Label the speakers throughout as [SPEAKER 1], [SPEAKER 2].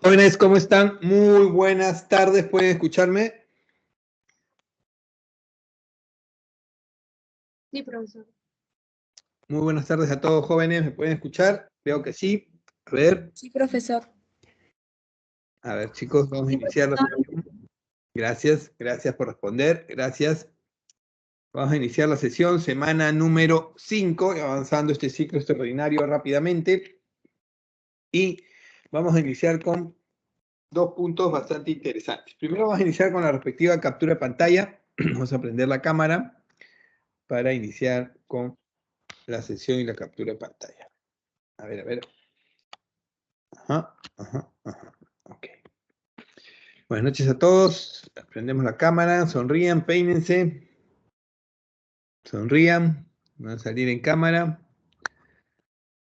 [SPEAKER 1] Jóvenes, ¿cómo están? Muy buenas tardes, ¿pueden escucharme?
[SPEAKER 2] Sí, profesor.
[SPEAKER 1] Muy buenas tardes a todos, jóvenes, ¿me pueden escuchar? Veo que sí. A ver,
[SPEAKER 2] Sí, profesor.
[SPEAKER 1] chicos, vamos a
[SPEAKER 2] Sí,
[SPEAKER 1] iniciar la
[SPEAKER 2] profesor.
[SPEAKER 1] sesión. Gracias por responder, gracias. Vamos a iniciar la sesión, semana número 5, avanzando este ciclo extraordinario rápidamente. Y vamos a iniciar con dos puntos bastante interesantes. Primero vamos a iniciar con la respectiva captura de pantalla. Vamos a prender la cámara para iniciar con la sesión y la captura de pantalla. A ver. Ajá. Ok. Buenas noches a todos. Prendemos la cámara. Sonrían, peínense. Sonrían. Van a salir en cámara.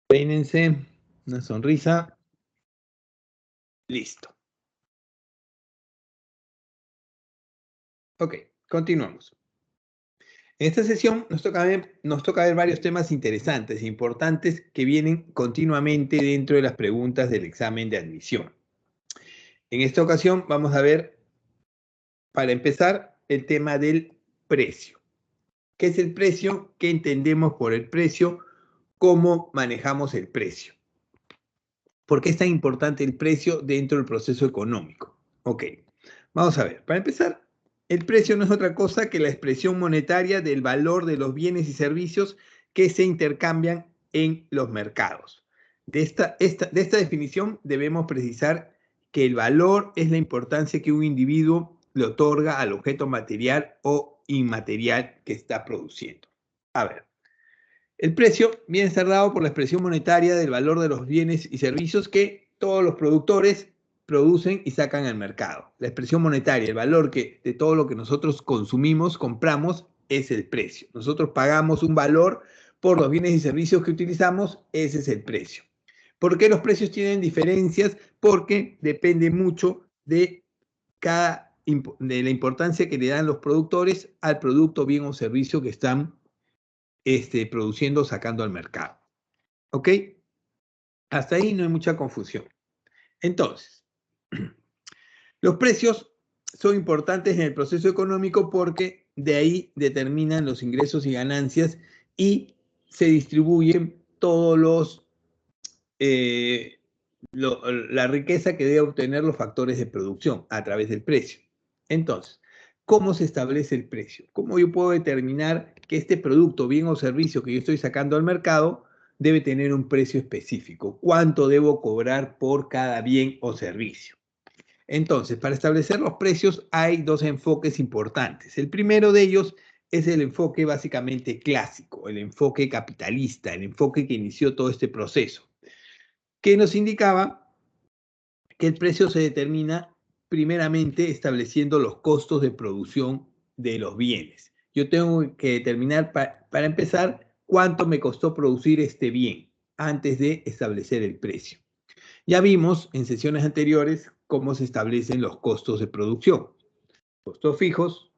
[SPEAKER 1] Peínense. Una sonrisa. Listo. Ok, continuamos. En esta sesión nos toca ver varios temas interesantes e importantes que vienen continuamente dentro de las preguntas del examen de admisión. En esta ocasión vamos a ver, para empezar, el tema del precio. ¿Qué es el precio? ¿Qué entendemos por el precio? ¿Cómo manejamos el precio? ¿Por qué es tan importante el precio dentro del proceso económico? Ok, vamos a ver. Para empezar, el precio no es otra cosa que la expresión monetaria del valor de los bienes y servicios que se intercambian en los mercados. De esta definición debemos precisar que el valor es la importancia que un individuo le otorga al objeto material o inmaterial que está produciendo. A ver, el precio viene a ser dado por la expresión monetaria del valor de los bienes y servicios que todos los productores producen y sacan al mercado. La expresión monetaria, el valor de todo lo que nosotros consumimos, compramos, es el precio. Nosotros pagamos un valor por los bienes y servicios que utilizamos, ese es el precio. ¿Por qué los precios tienen diferencias? Porque depende mucho de la importancia que le dan los productores al producto, bien o servicio que están produciendo, sacando al mercado. ¿Ok? Hasta ahí no hay mucha confusión. Entonces, los precios son importantes en el proceso económico porque de ahí determinan los ingresos y ganancias y se distribuyen todos la riqueza que debe obtener los factores de producción a través del precio. Entonces, ¿cómo se establece el precio? ¿Cómo yo puedo determinar que este producto, bien o servicio que yo estoy sacando al mercado debe tener un precio específico? ¿Cuánto debo cobrar por cada bien o servicio? Entonces, para establecer los precios hay dos enfoques importantes. El primero de ellos es el enfoque básicamente clásico, el enfoque capitalista, el enfoque que inició todo este proceso, que nos indicaba que el precio se determina primeramente estableciendo los costos de producción de los bienes. Yo tengo que determinar, para empezar, cuánto me costó producir este bien antes de establecer el precio. Ya vimos en sesiones anteriores cómo se establecen los costos de producción. Costos fijos,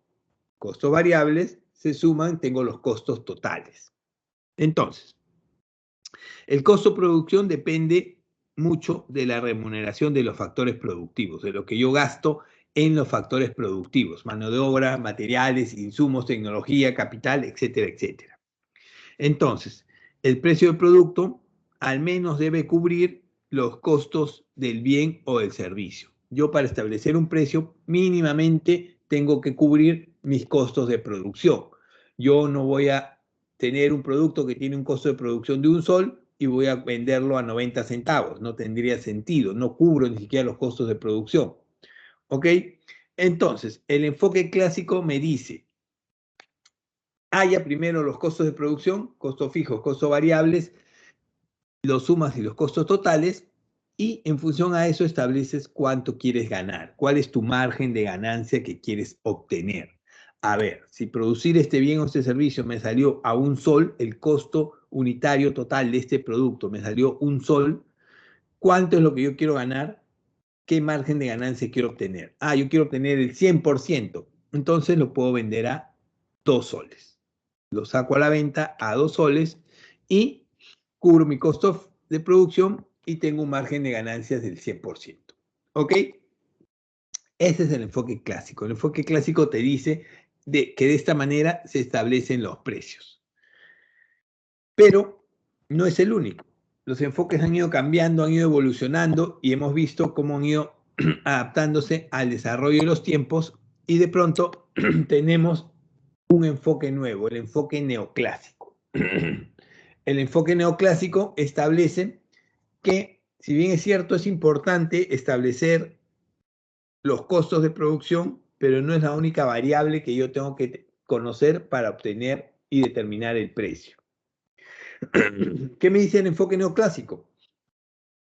[SPEAKER 1] costos variables, se suman, tengo los costos totales. Entonces, el costo de producción depende mucho de la remuneración de los factores productivos, de lo que yo gasto en los factores productivos, mano de obra, materiales, insumos, tecnología, capital, etcétera, etcétera. Entonces, el precio del producto al menos debe cubrir los costos del bien o del servicio. Yo, para establecer un precio, mínimamente tengo que cubrir mis costos de producción. Yo no voy a tener un producto que tiene un costo de producción de $1 y voy a venderlo a 90 centavos. No tendría sentido, no cubro ni siquiera los costos de producción. ¿Ok? Entonces, el enfoque clásico me dice: haya primero los costos de producción, costos fijos, costos variables, los sumas y los costos totales, y en función a eso estableces cuánto quieres ganar, cuál es tu margen de ganancia que quieres obtener. A ver, si producir este bien o este servicio me salió a $1, el costo unitario total de este producto me salió $1, ¿cuánto es lo que yo quiero ganar? ¿Qué margen de ganancia quiero obtener? Yo quiero obtener el 100%, entonces lo puedo vender a $2. Lo saco a la venta a $2 y cubro mi costo de producción y tengo un margen de ganancias del 100%. ¿Ok? Ese es el enfoque clásico. El enfoque clásico te dice que de esta manera se establecen los precios. Pero no es el único. Los enfoques han ido cambiando, han ido evolucionando y hemos visto cómo han ido adaptándose al desarrollo de los tiempos y de pronto tenemos un enfoque nuevo, el enfoque neoclásico. El enfoque neoclásico establece que, si bien es cierto, es importante establecer los costos de producción, pero no es la única variable que yo tengo que conocer para obtener y determinar el precio. ¿Qué me dice el enfoque neoclásico?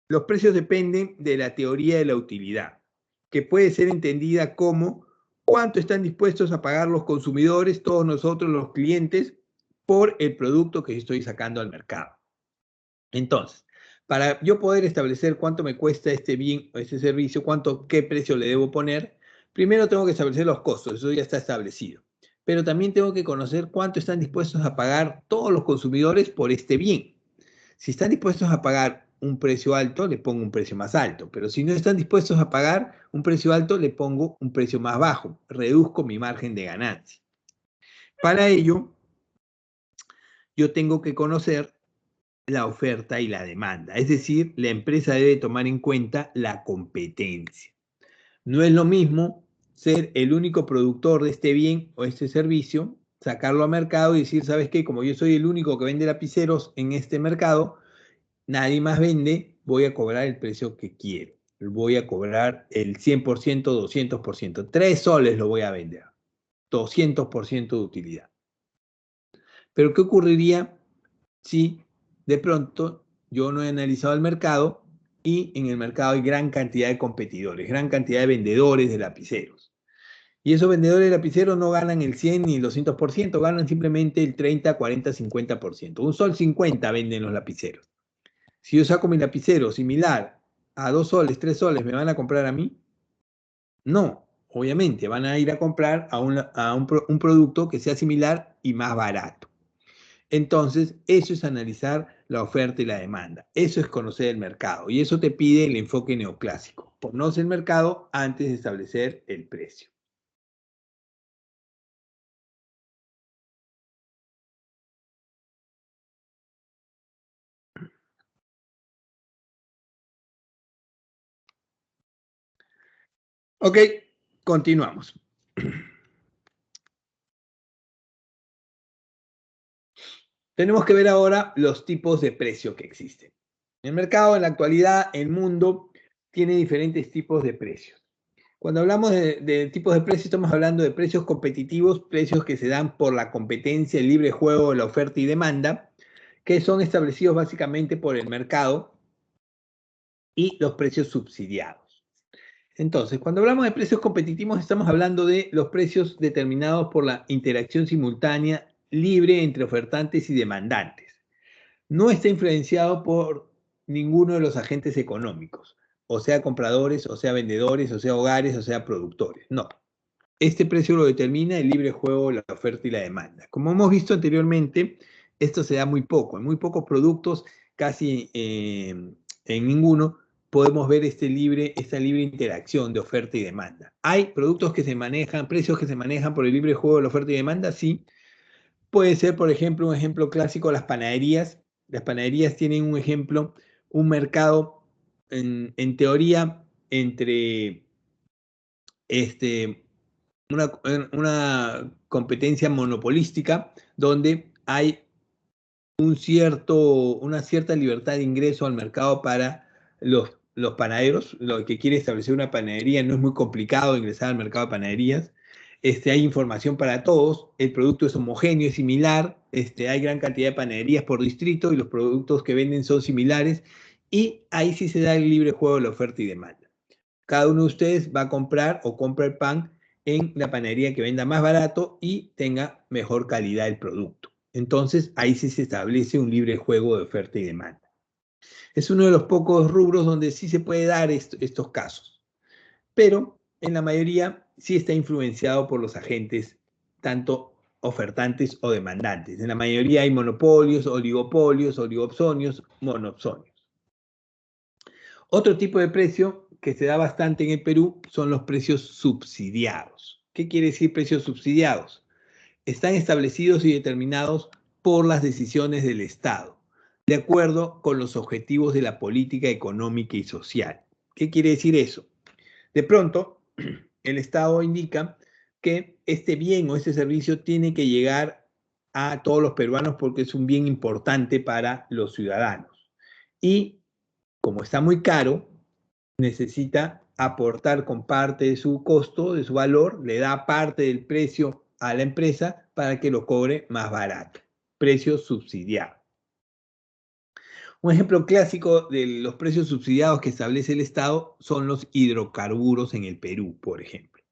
[SPEAKER 1] Los precios dependen de la teoría de la utilidad, que puede ser entendida como cuánto están dispuestos a pagar los consumidores, todos nosotros los clientes, por el producto que estoy sacando al mercado. Entonces, para yo poder establecer cuánto me cuesta este bien o este servicio, qué precio le debo poner, primero tengo que establecer los costos, eso ya está establecido. Pero también tengo que conocer cuánto están dispuestos a pagar todos los consumidores por este bien. Si están dispuestos a pagar un precio alto, le pongo un precio más alto. Pero si no están dispuestos a pagar un precio alto, le pongo un precio más bajo. Reduzco mi margen de ganancia. Para ello, yo tengo que conocer la oferta y la demanda. Es decir, la empresa debe tomar en cuenta la competencia. No es lo mismo ser el único productor de este bien o este servicio, sacarlo al mercado y decir, ¿sabes qué? Como yo soy el único que vende lapiceros en este mercado, nadie más vende, voy a cobrar el precio que quiero. Voy a cobrar el 100%, 200%. 3 soles lo voy a vender. 200% de utilidad. Pero ¿qué ocurriría si de pronto yo no he analizado el mercado y en el mercado hay gran cantidad de competidores, gran cantidad de vendedores de lapiceros? Y esos vendedores de lapiceros no ganan el 100 ni el 200%, ganan simplemente el 30, 40, 50%. Un sol 50 venden los lapiceros. Si yo saco mi lapicero similar a 2 soles, 3 soles, ¿me van a comprar a mí? No, obviamente van a ir a comprar a un producto que sea similar y más barato. Entonces, eso es analizar la oferta y la demanda. Eso es conocer el mercado. Y eso te pide el enfoque neoclásico. Conoce el mercado antes de establecer el precio. Ok, continuamos. Tenemos que ver ahora los tipos de precio que existen. El mercado en la actualidad, el mundo, tiene diferentes tipos de precios. Cuando hablamos de tipos de precios, estamos hablando de precios competitivos, precios que se dan por la competencia, el libre juego de la oferta y demanda, que son establecidos básicamente por el mercado, y los precios subsidiados. Entonces, cuando hablamos de precios competitivos, estamos hablando de los precios determinados por la interacción simultánea libre entre ofertantes y demandantes. No está influenciado por ninguno de los agentes económicos, o sea, compradores, o sea, vendedores, o sea, hogares, o sea, productores. No. Este precio lo determina el libre juego, la oferta y la demanda. Como hemos visto anteriormente, esto se da muy poco. En muy pocos productos, casi en ninguno, podemos ver esta libre interacción de oferta y demanda. ¿Hay productos que se manejan, precios que se manejan por el libre juego de la oferta y demanda? Sí. Puede ser, por ejemplo, un ejemplo clásico, las panaderías. Las panaderías tienen un ejemplo, un mercado en teoría entre este, una competencia monopolística donde hay una cierta libertad de ingreso al mercado para los panaderos. Lo que quiere establecer una panadería no es muy complicado ingresar al mercado de panaderías. Hay información para todos, el producto es homogéneo, es similar, hay gran cantidad de panaderías por distrito y los productos que venden son similares y ahí sí se da el libre juego de la oferta y demanda. Cada uno de ustedes va a comprar o compra el pan en la panadería que venda más barato y tenga mejor calidad el producto. Entonces, ahí sí se establece un libre juego de oferta y demanda. Es uno de los pocos rubros donde sí se puede dar estos casos, pero en la mayoría sí está influenciado por los agentes, tanto ofertantes o demandantes. En la mayoría hay monopolios, oligopsonios, monopsonios. Otro tipo de precio que se da bastante en el Perú son los precios subsidiados. ¿Qué quiere decir precios subsidiados? Están establecidos y determinados por las decisiones del Estado, de acuerdo con los objetivos de la política económica y social. ¿Qué quiere decir eso? De pronto, el Estado indica que este bien o este servicio tiene que llegar a todos los peruanos porque es un bien importante para los ciudadanos. Y como está muy caro, necesita aportar con parte de su costo, de su valor, le da parte del precio a la empresa para que lo cobre más barato. Precio subsidiado. Un ejemplo clásico de los precios subsidiados que establece el Estado son los hidrocarburos en el Perú, por ejemplo.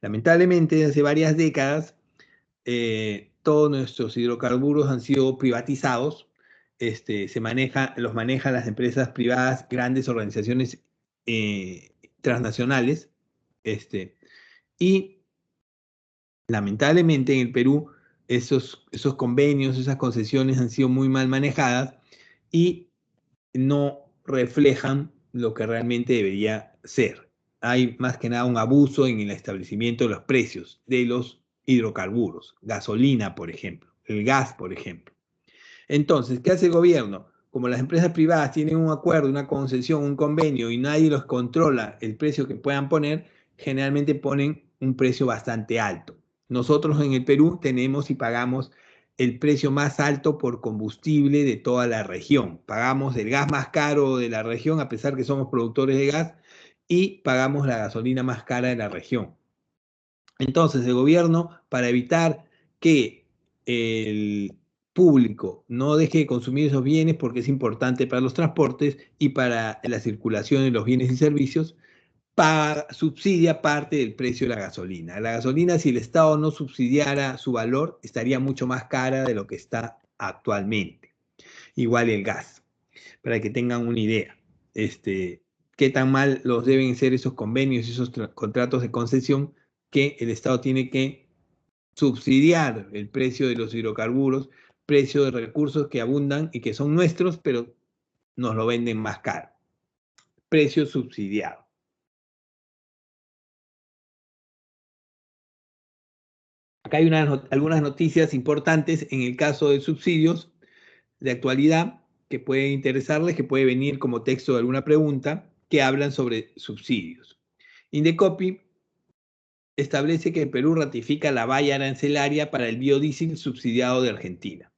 [SPEAKER 1] Lamentablemente, desde hace varias décadas, todos nuestros hidrocarburos han sido privatizados. Los manejan las empresas privadas, grandes organizaciones transnacionales. Y lamentablemente en el Perú esos convenios, esas concesiones han sido muy mal manejadas y no reflejan lo que realmente debería ser. Hay más que nada un abuso en el establecimiento de los precios de los hidrocarburos, gasolina, por ejemplo, el gas, por ejemplo. Entonces, ¿qué hace el gobierno? Como las empresas privadas tienen un acuerdo, una concesión, un convenio y nadie los controla el precio que puedan poner, generalmente ponen un precio bastante alto. Nosotros en el Perú tenemos y pagamos el precio más alto por combustible de toda la región. Pagamos el gas más caro de la región, a pesar que somos productores de gas, y pagamos la gasolina más cara de la región. Entonces, el gobierno, para evitar que el público no deje de consumir esos bienes, porque es importante para los transportes y para la circulación de los bienes y servicios, subsidia parte del precio de la gasolina. La gasolina, si el Estado no subsidiara su valor, estaría mucho más cara de lo que está actualmente. Igual el gas, para que tengan una idea. Qué tan mal los deben ser esos convenios, esos contratos de concesión, que el Estado tiene que subsidiar el precio de los hidrocarburos, precio de recursos que abundan y que son nuestros, pero nos lo venden más caro. Precio subsidiado. Acá hay algunas noticias importantes en el caso de subsidios de actualidad que pueden interesarles, que puede venir como texto de alguna pregunta, que hablan sobre subsidios. Indecopi establece que el Perú ratifica la valla arancelaria para el biodiesel subsidiado de Argentina.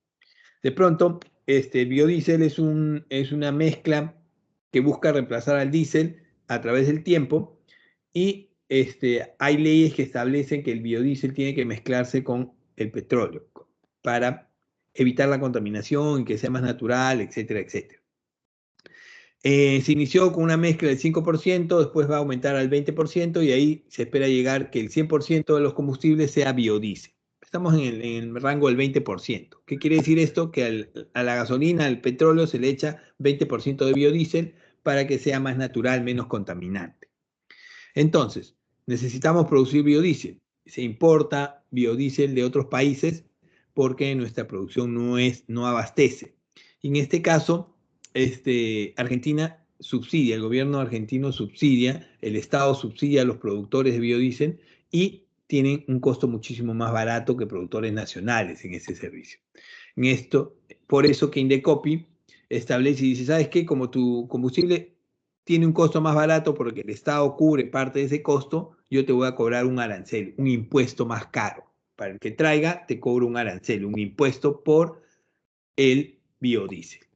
[SPEAKER 1] De pronto, el biodiesel es una mezcla que busca reemplazar al diésel a través del tiempo y hay leyes que establecen que el biodiesel tiene que mezclarse con el petróleo para evitar la contaminación y que sea más natural, etcétera, etcétera. Se inició con una mezcla del 5%, después va a aumentar al 20% y ahí se espera llegar que el 100% de los combustibles sea biodiesel. Estamos en el rango del 20%. ¿Qué quiere decir esto? Que a la gasolina, al petróleo, se le echa 20% de biodiesel para que sea más natural, menos contaminante. Entonces, necesitamos producir biodiesel. Se importa biodiesel de otros países porque nuestra producción no abastece. Y en este caso, Argentina subsidia, el gobierno argentino subsidia, el Estado subsidia a los productores de biodiesel y tienen un costo muchísimo más barato que productores nacionales en ese servicio. Por eso que Indecopi establece y dice, ¿sabes qué? Como tu combustible tiene un costo más barato porque el Estado cubre parte de ese costo, yo te voy a cobrar un arancel, un impuesto más caro. Para el que traiga, te cobro un arancel, un impuesto por el biodiesel.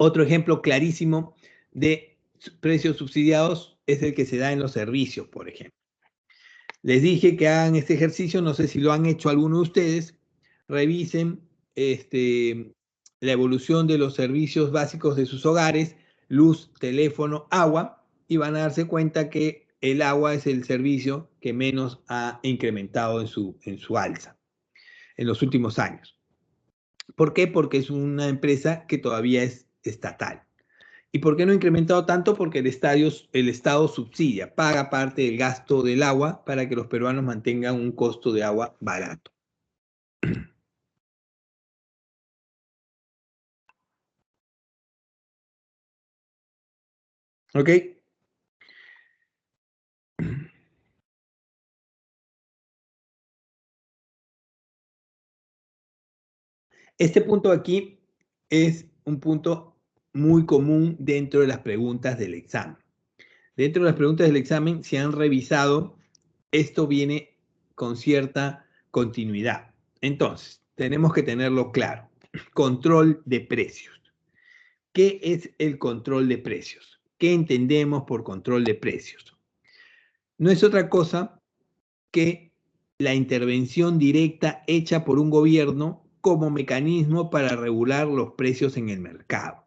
[SPEAKER 1] Otro ejemplo clarísimo de precios subsidiados es el que se da en los servicios, por ejemplo. Les dije que hagan este ejercicio, no sé si lo han hecho alguno de ustedes, revisen la evolución de los servicios básicos de sus hogares, luz, teléfono, agua, y van a darse cuenta que el agua es el servicio que menos ha incrementado en su alza en los últimos años. ¿Por qué? Porque es una empresa que todavía es estatal. ¿Y por qué no ha incrementado tanto? Porque el Estado subsidia, paga parte del gasto del agua para que los peruanos mantengan un costo de agua barato. ¿Ok? Este punto aquí es un punto muy común dentro de las preguntas del examen. Dentro de las preguntas del examen, si han revisado, esto viene con cierta continuidad. Entonces, tenemos que tenerlo claro. Control de precios. ¿Qué es el control de precios? ¿Qué entendemos por control de precios? No es otra cosa que la intervención directa hecha por un gobierno como mecanismo para regular los precios en el mercado.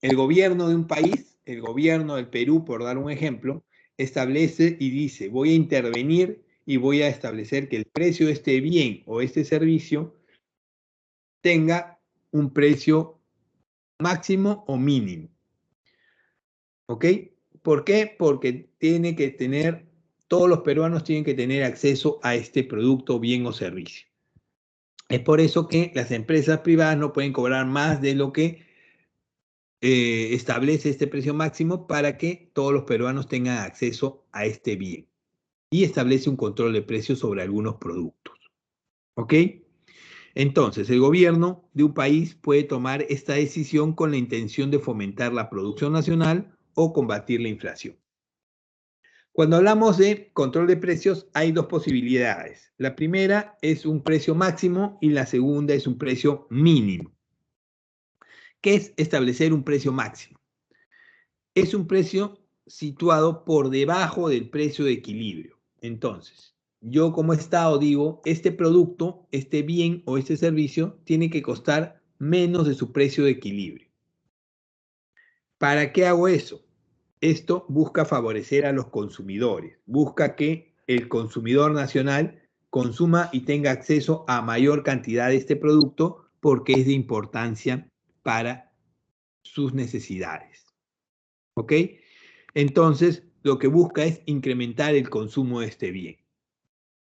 [SPEAKER 1] El gobierno de un país, el gobierno del Perú, por dar un ejemplo, establece y dice, voy a intervenir y voy a establecer que el precio de este bien o este servicio tenga un precio máximo o mínimo. ¿Ok? ¿Por qué? Porque todos los peruanos tienen que tener acceso a este producto, bien o servicio. Es por eso que las empresas privadas no pueden cobrar más de lo que establece este precio máximo para que todos los peruanos tengan acceso a este bien. Y establece un control de precios sobre algunos productos. ¿Ok? Entonces, el gobierno de un país puede tomar esta decisión con la intención de fomentar la producción nacional o combatir la inflación. Cuando hablamos de control de precios, hay dos posibilidades. La primera es un precio máximo y la segunda es un precio mínimo. ¿Qué es establecer un precio máximo? Es un precio situado por debajo del precio de equilibrio. Entonces, yo como Estado digo, este producto, este bien o este servicio tiene que costar menos de su precio de equilibrio. ¿Para qué hago eso? Esto busca favorecer a los consumidores, busca que el consumidor nacional consuma y tenga acceso a mayor cantidad de este producto porque es de importancia para sus necesidades. ¿Ok? Entonces, lo que busca es incrementar el consumo de este bien.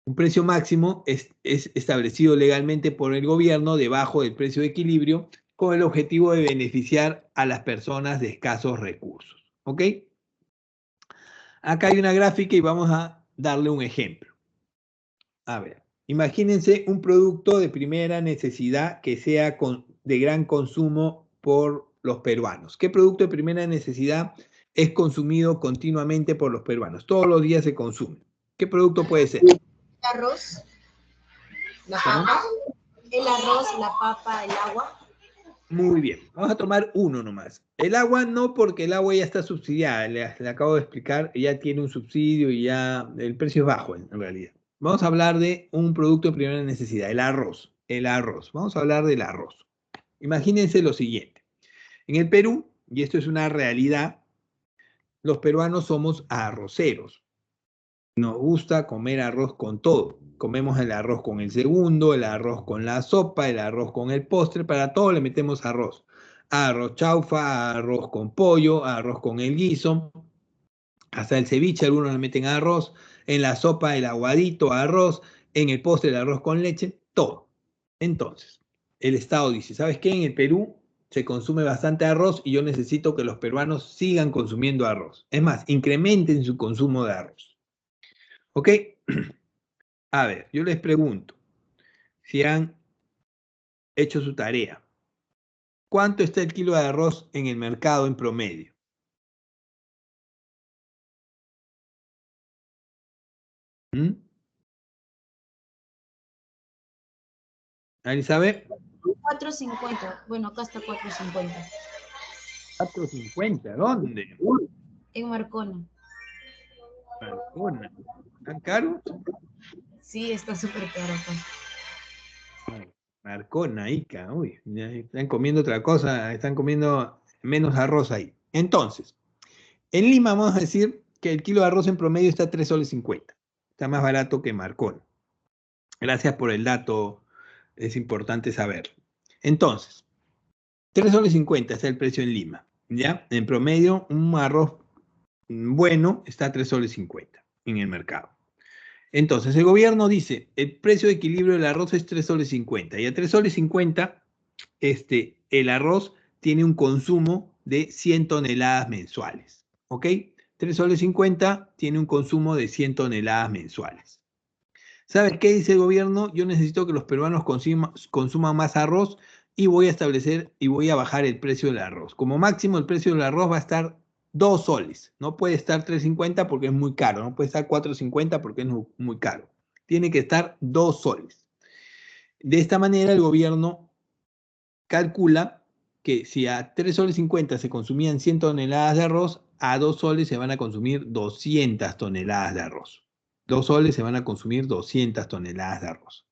[SPEAKER 1] Un precio máximo es establecido legalmente por el gobierno debajo del precio de equilibrio con el objetivo de beneficiar a las personas de escasos recursos. ¿Ok? Acá hay una gráfica y vamos a darle un ejemplo. A ver, imagínense un producto de primera necesidad que sea de gran consumo por los peruanos. ¿Qué producto de primera necesidad es consumido continuamente por los peruanos? Todos los días se consume. ¿Qué producto puede ser?
[SPEAKER 2] El arroz, la papa, el arroz, la papa, el agua.
[SPEAKER 1] Muy bien, vamos a tomar uno nomás. El agua no, porque el agua ya está subsidiada, le acabo de explicar, ya tiene un subsidio y ya el precio es bajo en realidad. Vamos a hablar de un producto de primera necesidad, el arroz. El arroz, vamos a hablar del arroz. Imagínense lo siguiente. En el Perú, y esto es una realidad, los peruanos somos arroceros. Nos gusta comer arroz con todo. Comemos el arroz con el segundo, el arroz con la sopa, el arroz con el postre, para todo le metemos arroz. Arroz chaufa, arroz con pollo, arroz con el guiso, hasta el ceviche algunos le meten arroz, en la sopa el aguadito, arroz, en el postre el arroz con leche, todo. Entonces, el Estado dice, ¿sabes qué? En el Perú se consume bastante arroz y yo necesito que los peruanos sigan consumiendo arroz. Es más, incrementen su consumo de arroz. ¿Ok? A ver, yo les pregunto si han hecho su tarea. ¿Cuánto está el kilo de arroz en el mercado en promedio? ¿Mm? ¿Elizabeth?
[SPEAKER 2] 4.50. Bueno, acá está 4.50.
[SPEAKER 1] 4.50, ¿dónde?
[SPEAKER 2] En Marcona.
[SPEAKER 1] Marcona. ¿Tan caro?
[SPEAKER 2] Sí, está súper caro acá.
[SPEAKER 1] Marcona, Ica, uy, ya están comiendo otra cosa, están comiendo menos arroz ahí. Entonces, en Lima vamos a decir que el kilo de arroz en promedio está a 3,50 soles. Está más barato que Marcona. Gracias por el dato, es importante saberlo. Entonces, 3,50 soles está el precio en Lima, ¿ya? En promedio, un arroz bueno está a 3,50 soles en el mercado. Entonces, el gobierno dice, el precio de equilibrio del arroz es 3,50 soles, y a 3,50 soles, el arroz tiene un consumo de 100 toneladas mensuales, ¿Ok? 3 soles 50 tiene un consumo de 100 toneladas mensuales. ¿Sabes qué dice el gobierno? Yo necesito que los peruanos consuman más arroz y voy a establecer y voy a bajar el precio del arroz. Como máximo el precio del arroz va a estar 2 soles. No puede estar 3.50 porque es muy caro. No puede estar 4.50 porque es muy caro. Tiene que estar 2 soles. De esta manera el gobierno calcula que si a 3 soles 50 se consumían 100 toneladas de arroz, a 2 soles se van a consumir 200 toneladas de arroz. 2 soles se van a consumir 200 toneladas de arroz.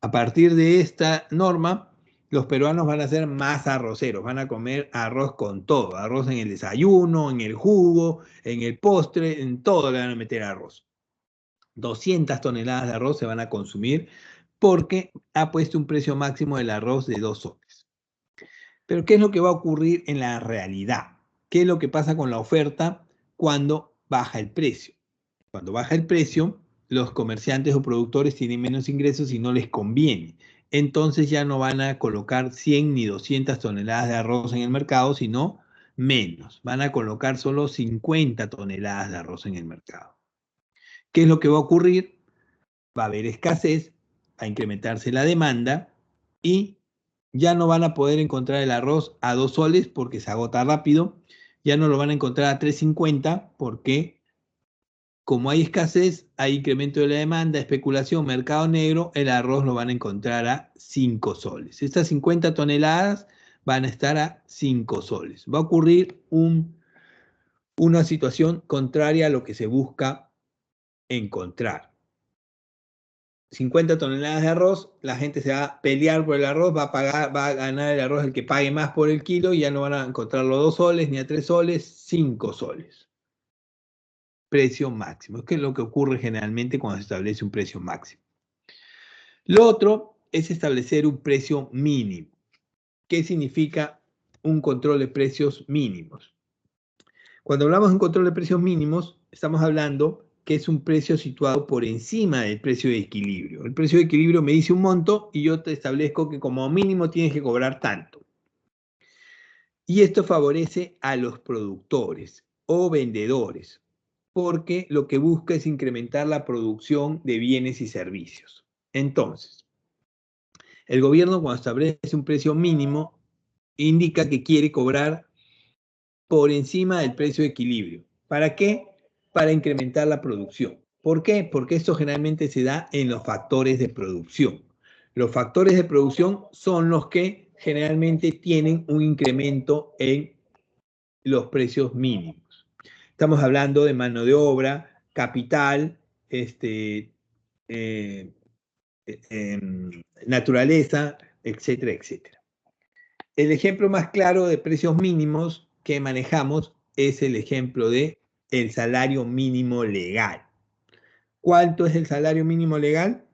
[SPEAKER 1] A partir de esta norma, los peruanos van a ser más arroceros, van a comer arroz con todo, arroz en el desayuno, en el jugo, en el postre, en todo le van a meter arroz. 200 toneladas de arroz se van a consumir porque ha puesto un precio máximo del arroz de 2 soles. Pero ¿qué es lo que va a ocurrir en la realidad? ¿Qué es lo que pasa con la oferta cuando baja el precio? Cuando baja el precio, los comerciantes o productores tienen menos ingresos y no les conviene. Entonces ya no van a colocar 100 ni 200 toneladas de arroz en el mercado, sino menos. Van a colocar solo 50 toneladas de arroz en el mercado. ¿Qué es lo que va a ocurrir? Va a haber escasez, va a incrementarse la demanda y ya no van a poder encontrar el arroz a 2 soles porque se agota rápido, ya no lo van a encontrar a 3.50 porque como hay escasez, hay incremento de la demanda, especulación, mercado negro, el arroz lo van a encontrar a 5 soles. Estas 50 toneladas van a estar a 5 soles. Va a ocurrir una situación contraria a lo que se busca encontrar. 50 toneladas de arroz, la gente se va a pelear por el arroz, va a ganar el arroz el que pague más por el kilo y ya no van a encontrarlo a 2 soles ni a 3 soles, 5 soles. Precio máximo. Es que es lo que ocurre generalmente cuando se establece un precio máximo. Lo otro es establecer un precio mínimo. ¿Qué significa un control de precios mínimos? Cuando hablamos de un control de precios mínimos, estamos hablando que es un precio situado por encima del precio de equilibrio. El precio de equilibrio me dice un monto y yo te establezco que como mínimo tienes que cobrar tanto. Y esto favorece a los productores o vendedores, porque lo que busca es incrementar la producción de bienes y servicios. Entonces, el gobierno cuando establece un precio mínimo indica que quiere cobrar por encima del precio de equilibrio. ¿Para qué? Para incrementar la producción. ¿Por qué? Porque esto generalmente se da en los factores de producción. Los factores de producción son los que generalmente tienen un incremento en los precios mínimos. Estamos hablando de mano de obra, capital, naturaleza, etcétera, etcétera. El ejemplo más claro de precios mínimos que manejamos es el ejemplo de el salario mínimo legal. ¿Cuánto es el salario mínimo legal?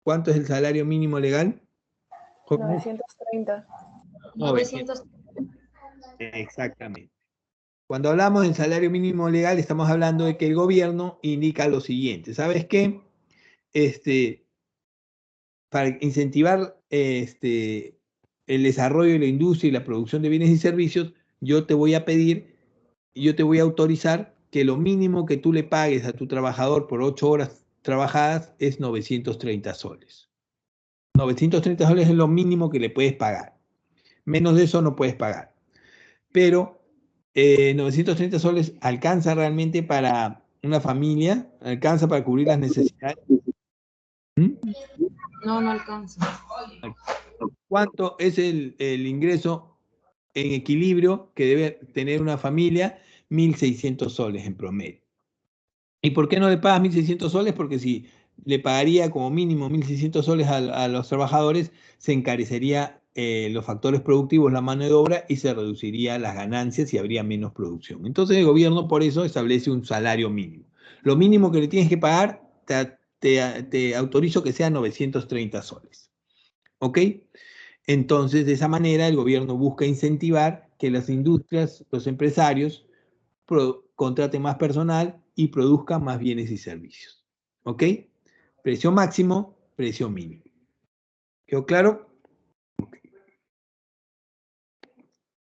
[SPEAKER 1] ¿Cuánto es el salario mínimo legal?
[SPEAKER 3] 930.
[SPEAKER 2] 900.
[SPEAKER 1] Exactamente. Cuando hablamos del salario mínimo legal, estamos hablando de que el gobierno indica lo siguiente. ¿Sabes qué? Para incentivar el desarrollo de la industria y la producción de bienes y servicios, yo te voy a pedir, yo te voy a autorizar que lo mínimo que tú le pagues a tu trabajador por 8 horas trabajadas es 930 soles. 930 soles es lo mínimo que le puedes pagar. Menos de eso no puedes pagar. Pero 930 soles alcanza realmente para una familia, alcanza para cubrir las necesidades. ¿Mm?
[SPEAKER 2] No, no alcanza.
[SPEAKER 1] ¿Cuánto es el ingreso en equilibrio que debe tener una familia? 1.600 soles en promedio. ¿Y por qué no le pagas 1.600 soles? Porque si le pagaría como mínimo 1.600 soles a los trabajadores, se encarecería los factores productivos, la mano de obra, y se reduciría las ganancias y habría menos producción. Entonces el gobierno por eso establece un salario mínimo. Lo mínimo que le tienes que pagar, te autorizo que sea 930 soles. ¿Ok? Entonces, de esa manera, el gobierno busca incentivar que las industrias, los empresarios, contraten más personal y produzcan más bienes y servicios. ¿Ok? Precio máximo, precio mínimo. ¿Quedó claro?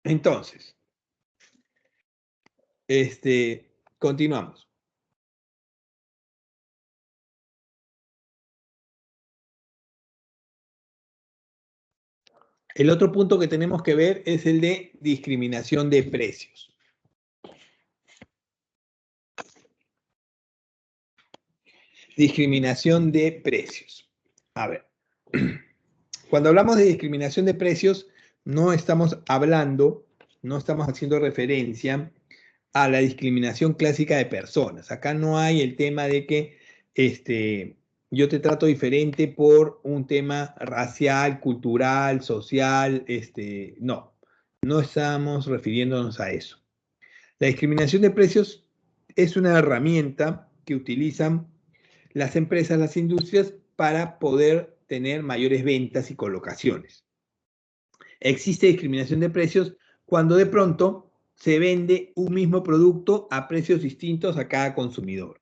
[SPEAKER 1] Entonces, continuamos. El otro punto que tenemos que ver es el de discriminación de precios. Discriminación de precios. A ver, cuando hablamos de discriminación de precios, no estamos haciendo referencia a la discriminación clásica de personas. Acá no hay el tema de que yo te trato diferente por un tema racial, cultural, social, no estamos refiriéndonos a eso. La discriminación de precios es una herramienta que utilizan las empresas, las industrias, para poder tener mayores ventas y colocaciones. Existe discriminación de precios cuando de pronto se vende un mismo producto a precios distintos a cada consumidor.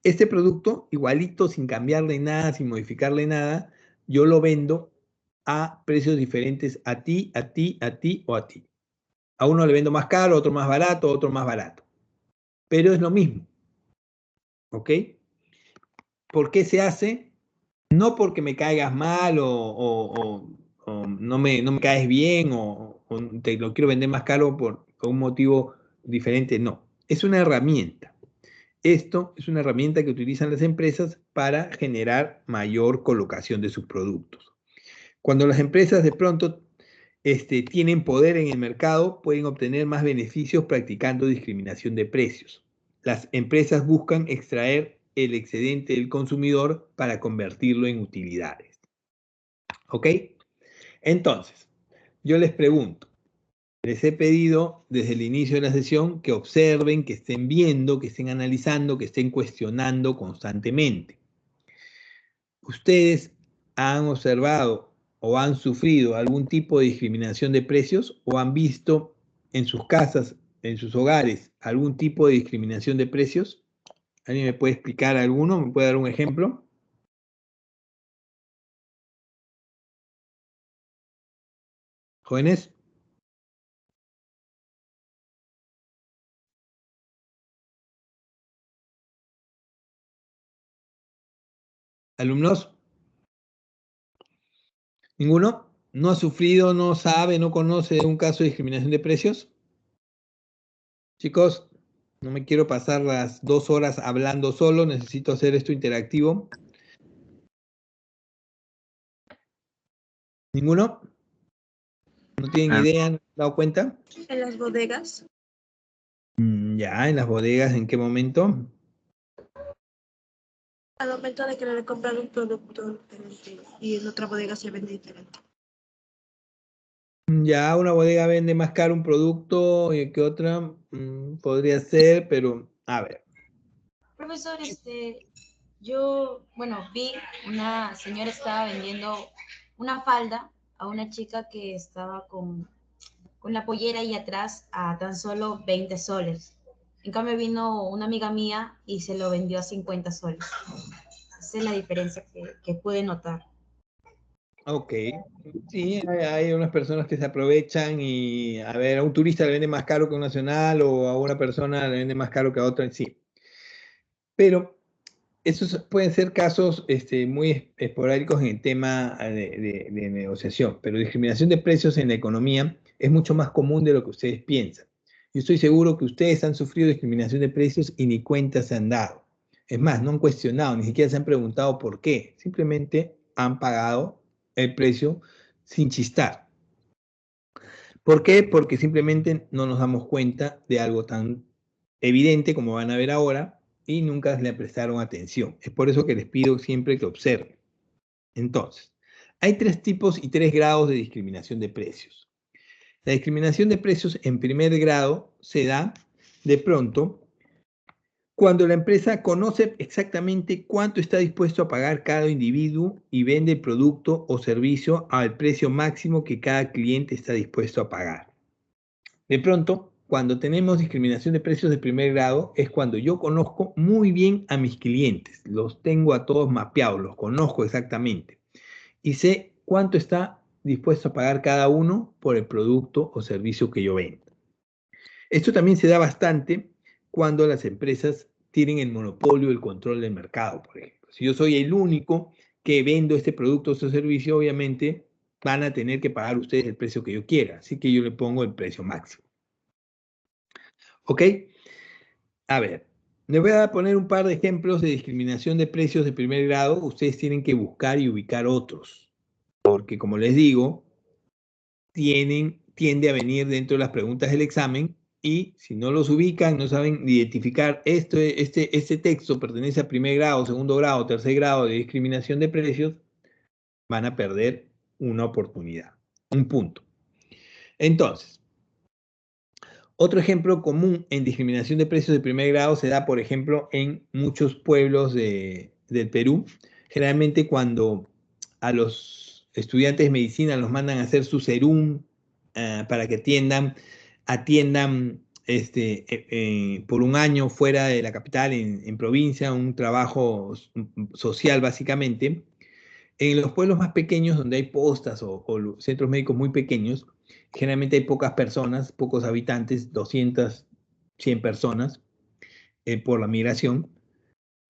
[SPEAKER 1] Este producto, igualito, sin cambiarle nada, sin modificarle nada, yo lo vendo a precios diferentes a ti, a ti, a ti o a ti. A uno le vendo más caro, a otro más barato, a otro más barato. Pero es lo mismo. ¿Ok? ¿Por qué se hace? No porque me caigas mal o no me caes bien o te lo quiero vender más caro por un motivo diferente, no. Es una herramienta. Esto es una herramienta que utilizan las empresas para generar mayor colocación de sus productos. Cuando las empresas de pronto tienen poder en el mercado, pueden obtener más beneficios practicando discriminación de precios. Las empresas buscan extraer el excedente del consumidor para convertirlo en utilidades. ¿Ok? Entonces, yo les pregunto, les he pedido desde el inicio de la sesión que observen, que estén viendo, que estén analizando, que estén cuestionando constantemente. ¿Ustedes han observado o han sufrido algún tipo de discriminación de precios o han visto en sus casas, en sus hogares, algún tipo de discriminación de precios? ¿Alguien me puede explicar alguno? ¿Me puede dar un ejemplo? ¿Jóvenes? ¿Alumnos? ¿Ninguno? ¿No ha sufrido, no sabe, no conoce un caso de discriminación de precios? Chicos, no me quiero pasar las 2 horas hablando solo, necesito hacer esto interactivo. ¿Ninguno? ¿No tienen idea? ¿No se han dado cuenta?
[SPEAKER 2] En las bodegas.
[SPEAKER 1] Ya, en las bodegas, ¿en qué momento?
[SPEAKER 2] Al momento de querer comprar un producto y en otra bodega se vende diferente.
[SPEAKER 1] Ya, una bodega vende más caro un producto que otra, podría ser, pero a ver.
[SPEAKER 2] Profesor, yo, vi una señora estaba vendiendo una falda a una chica que estaba con la pollera ahí atrás a tan solo 20 soles. En cambio vino una amiga mía y se lo vendió a 50 soles. Esa es la diferencia que pude notar.
[SPEAKER 1] Ok, sí, hay unas personas que se aprovechan y, a ver, a un turista le vende más caro que a un nacional o a una persona le vende más caro que a otra, sí. Pero esos pueden ser casos muy esporádicos en el tema de negociación, pero discriminación de precios en la economía es mucho más común de lo que ustedes piensan. Yo estoy seguro que ustedes han sufrido discriminación de precios y ni cuenta se han dado. Es más, no han cuestionado, ni siquiera se han preguntado por qué. Simplemente han pagado el precio sin chistar. ¿Por qué? Porque simplemente no nos damos cuenta de algo tan evidente como van a ver ahora y nunca le prestaron atención. Es por eso que les pido siempre que observen. Entonces, hay 3 tipos y 3 grados de discriminación de precios. La discriminación de precios en primer grado se da de pronto cuando la empresa conoce exactamente cuánto está dispuesto a pagar cada individuo y vende el producto o servicio al precio máximo que cada cliente está dispuesto a pagar. De pronto, cuando tenemos discriminación de precios de primer grado, es cuando yo conozco muy bien a mis clientes, los tengo a todos mapeados, los conozco exactamente y sé cuánto está dispuesto a pagar cada uno por el producto o servicio que yo vendo. Esto también se da bastante cuando las empresas tienen el monopolio, el control del mercado, por ejemplo. Si yo soy el único que vendo este producto o este servicio, obviamente van a tener que pagar ustedes el precio que yo quiera, así que yo le pongo el precio máximo. ¿Ok? A ver, les voy a poner un par de ejemplos de discriminación de precios de primer grado. Ustedes tienen que buscar y ubicar otros, porque como les digo, tiende a venir dentro de las preguntas del examen y si no los ubican, no saben identificar este texto pertenece a primer grado, segundo grado, tercer grado de discriminación de precios, van a perder una oportunidad, un punto. Entonces, otro ejemplo común en discriminación de precios de primer grado se da, por ejemplo, en muchos pueblos del Perú. Generalmente cuando a los estudiantes de medicina los mandan a hacer su serum para que atiendan por un año fuera de la capital, en provincia, un trabajo social básicamente. En los pueblos más pequeños, donde hay postas o centros médicos muy pequeños, generalmente hay pocas personas, pocos habitantes, 200, 100 personas por la migración.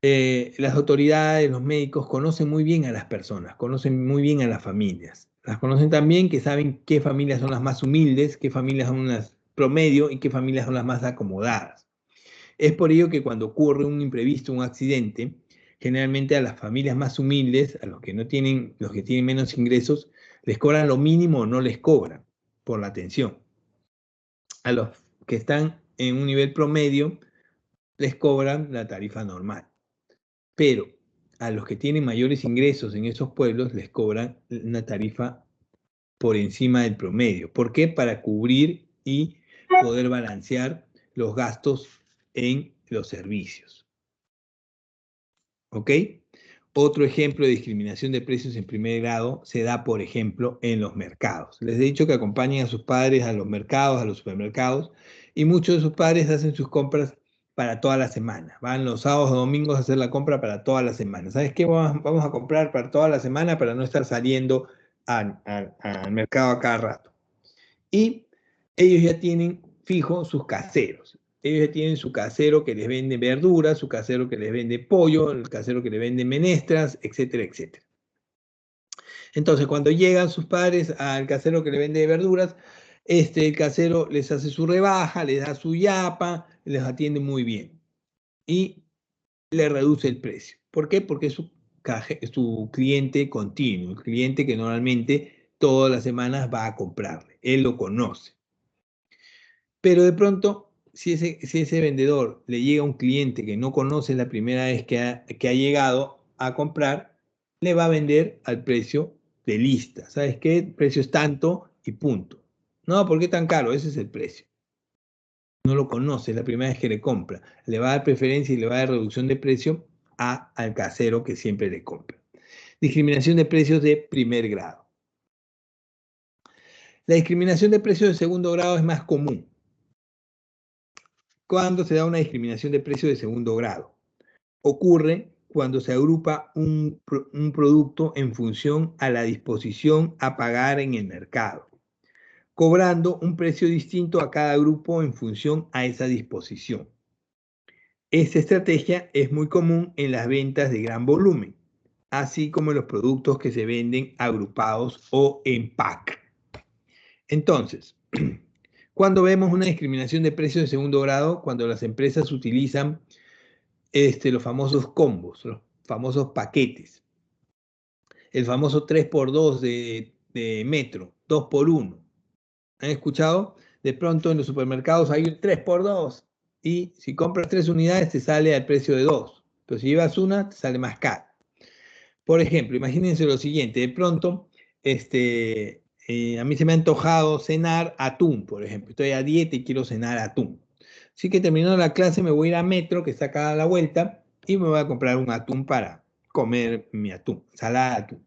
[SPEAKER 1] Las autoridades, los médicos conocen muy bien a las personas, conocen muy bien a las familias. Las conocen también, que saben qué familias son las más humildes, qué familias son las promedio y qué familias son las más acomodadas. Es por ello que cuando ocurre un imprevisto, un accidente, generalmente a las familias más humildes, a los que tienen menos ingresos, les cobran lo mínimo o no les cobran por la atención. A los que están en un nivel promedio, les cobran la tarifa normal. Pero a los que tienen mayores ingresos en esos pueblos, les cobran una tarifa por encima del promedio. ¿Por qué? Para cubrir y poder balancear los gastos en los servicios. ¿Ok? Otro ejemplo de discriminación de precios en primer grado se da, por ejemplo, en los mercados. Les he dicho que acompañen a sus padres a los mercados, a los supermercados, y muchos de sus padres hacen sus compras para toda la semana. Van los sábados o domingos a hacer la compra para toda la semana. ¿Sabes qué? Vamos a comprar para toda la semana para no estar saliendo al mercado a cada rato. Y ellos ya tienen fijo sus caseros. Ellos ya tienen su casero que les vende verduras, su casero que les vende pollo, el casero que les vende menestras, etcétera, etcétera. Entonces, cuando llegan sus padres al casero que le vende verduras, el casero les hace su rebaja, les da su yapa, les atiende muy bien y le reduce el precio. ¿Por qué? Porque es su cliente continuo, el cliente que normalmente todas las semanas va a comprarle. Él lo conoce. Pero de pronto, si ese vendedor le llega a un cliente que no conoce la primera vez que ha llegado a comprar, le va a vender al precio de lista. ¿Sabes qué? El precio es tanto y punto. No, ¿por qué tan caro? Ese es el precio. No lo conoce, es la primera vez que le compra. Le va a dar preferencia y le va a dar reducción de precio al casero que siempre le compra. Discriminación de precios de primer grado. La discriminación de precios de segundo grado es más común. ¿Cuándo se da una discriminación de precios de segundo grado? Ocurre cuando se agrupa un producto en función a la disposición a pagar en el mercado, cobrando un precio distinto a cada grupo en función a esa disposición. Esta estrategia es muy común en las ventas de gran volumen, así como en los productos que se venden agrupados o en pack. Entonces, cuando vemos una discriminación de precios de segundo grado, cuando las empresas utilizan los famosos combos, los famosos paquetes, el famoso 3x2 de Metro, 2x1. ¿Han escuchado? De pronto en los supermercados hay un 3x2 y si compras 3 unidades te sale al precio de 2, pero si llevas una te sale más caro. Por ejemplo, imagínense lo siguiente, de pronto a mí se me ha antojado cenar atún, por ejemplo. Estoy a dieta y quiero cenar atún. Así que terminando la clase me voy a ir a Metro, que está acá a la vuelta, y me voy a comprar un atún para comer mi atún, salada de atún.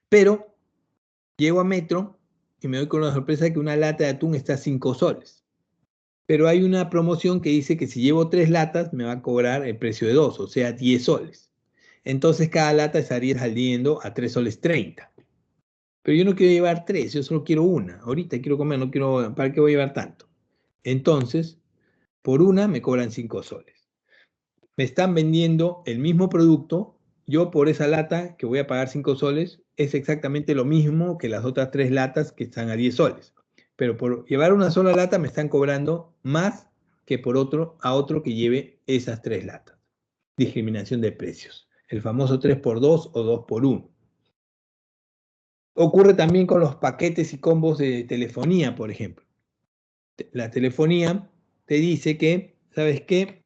[SPEAKER 1] Pero llego a Metro y me doy con la sorpresa de que una lata de atún está a 5 soles. Pero hay una promoción que dice que si llevo 3 latas me va a cobrar el precio de 2, o sea, 10 soles. Entonces cada lata estaría saliendo a 3 soles 30. Pero yo no quiero llevar 3, yo solo quiero una. Ahorita quiero comer, no quiero, ¿para qué voy a llevar tanto? Entonces, por una me cobran 5 soles. Me están vendiendo el mismo producto, yo por esa lata que voy a pagar 5 soles, es exactamente lo mismo que las otras 3 latas que están a 10 soles. Pero por llevar una sola lata me están cobrando más que por otro que lleve esas 3 latas. Discriminación de precios. El famoso 3x2 o 2x1. Ocurre también con los paquetes y combos de telefonía, por ejemplo. La telefonía te dice que, ¿sabes qué?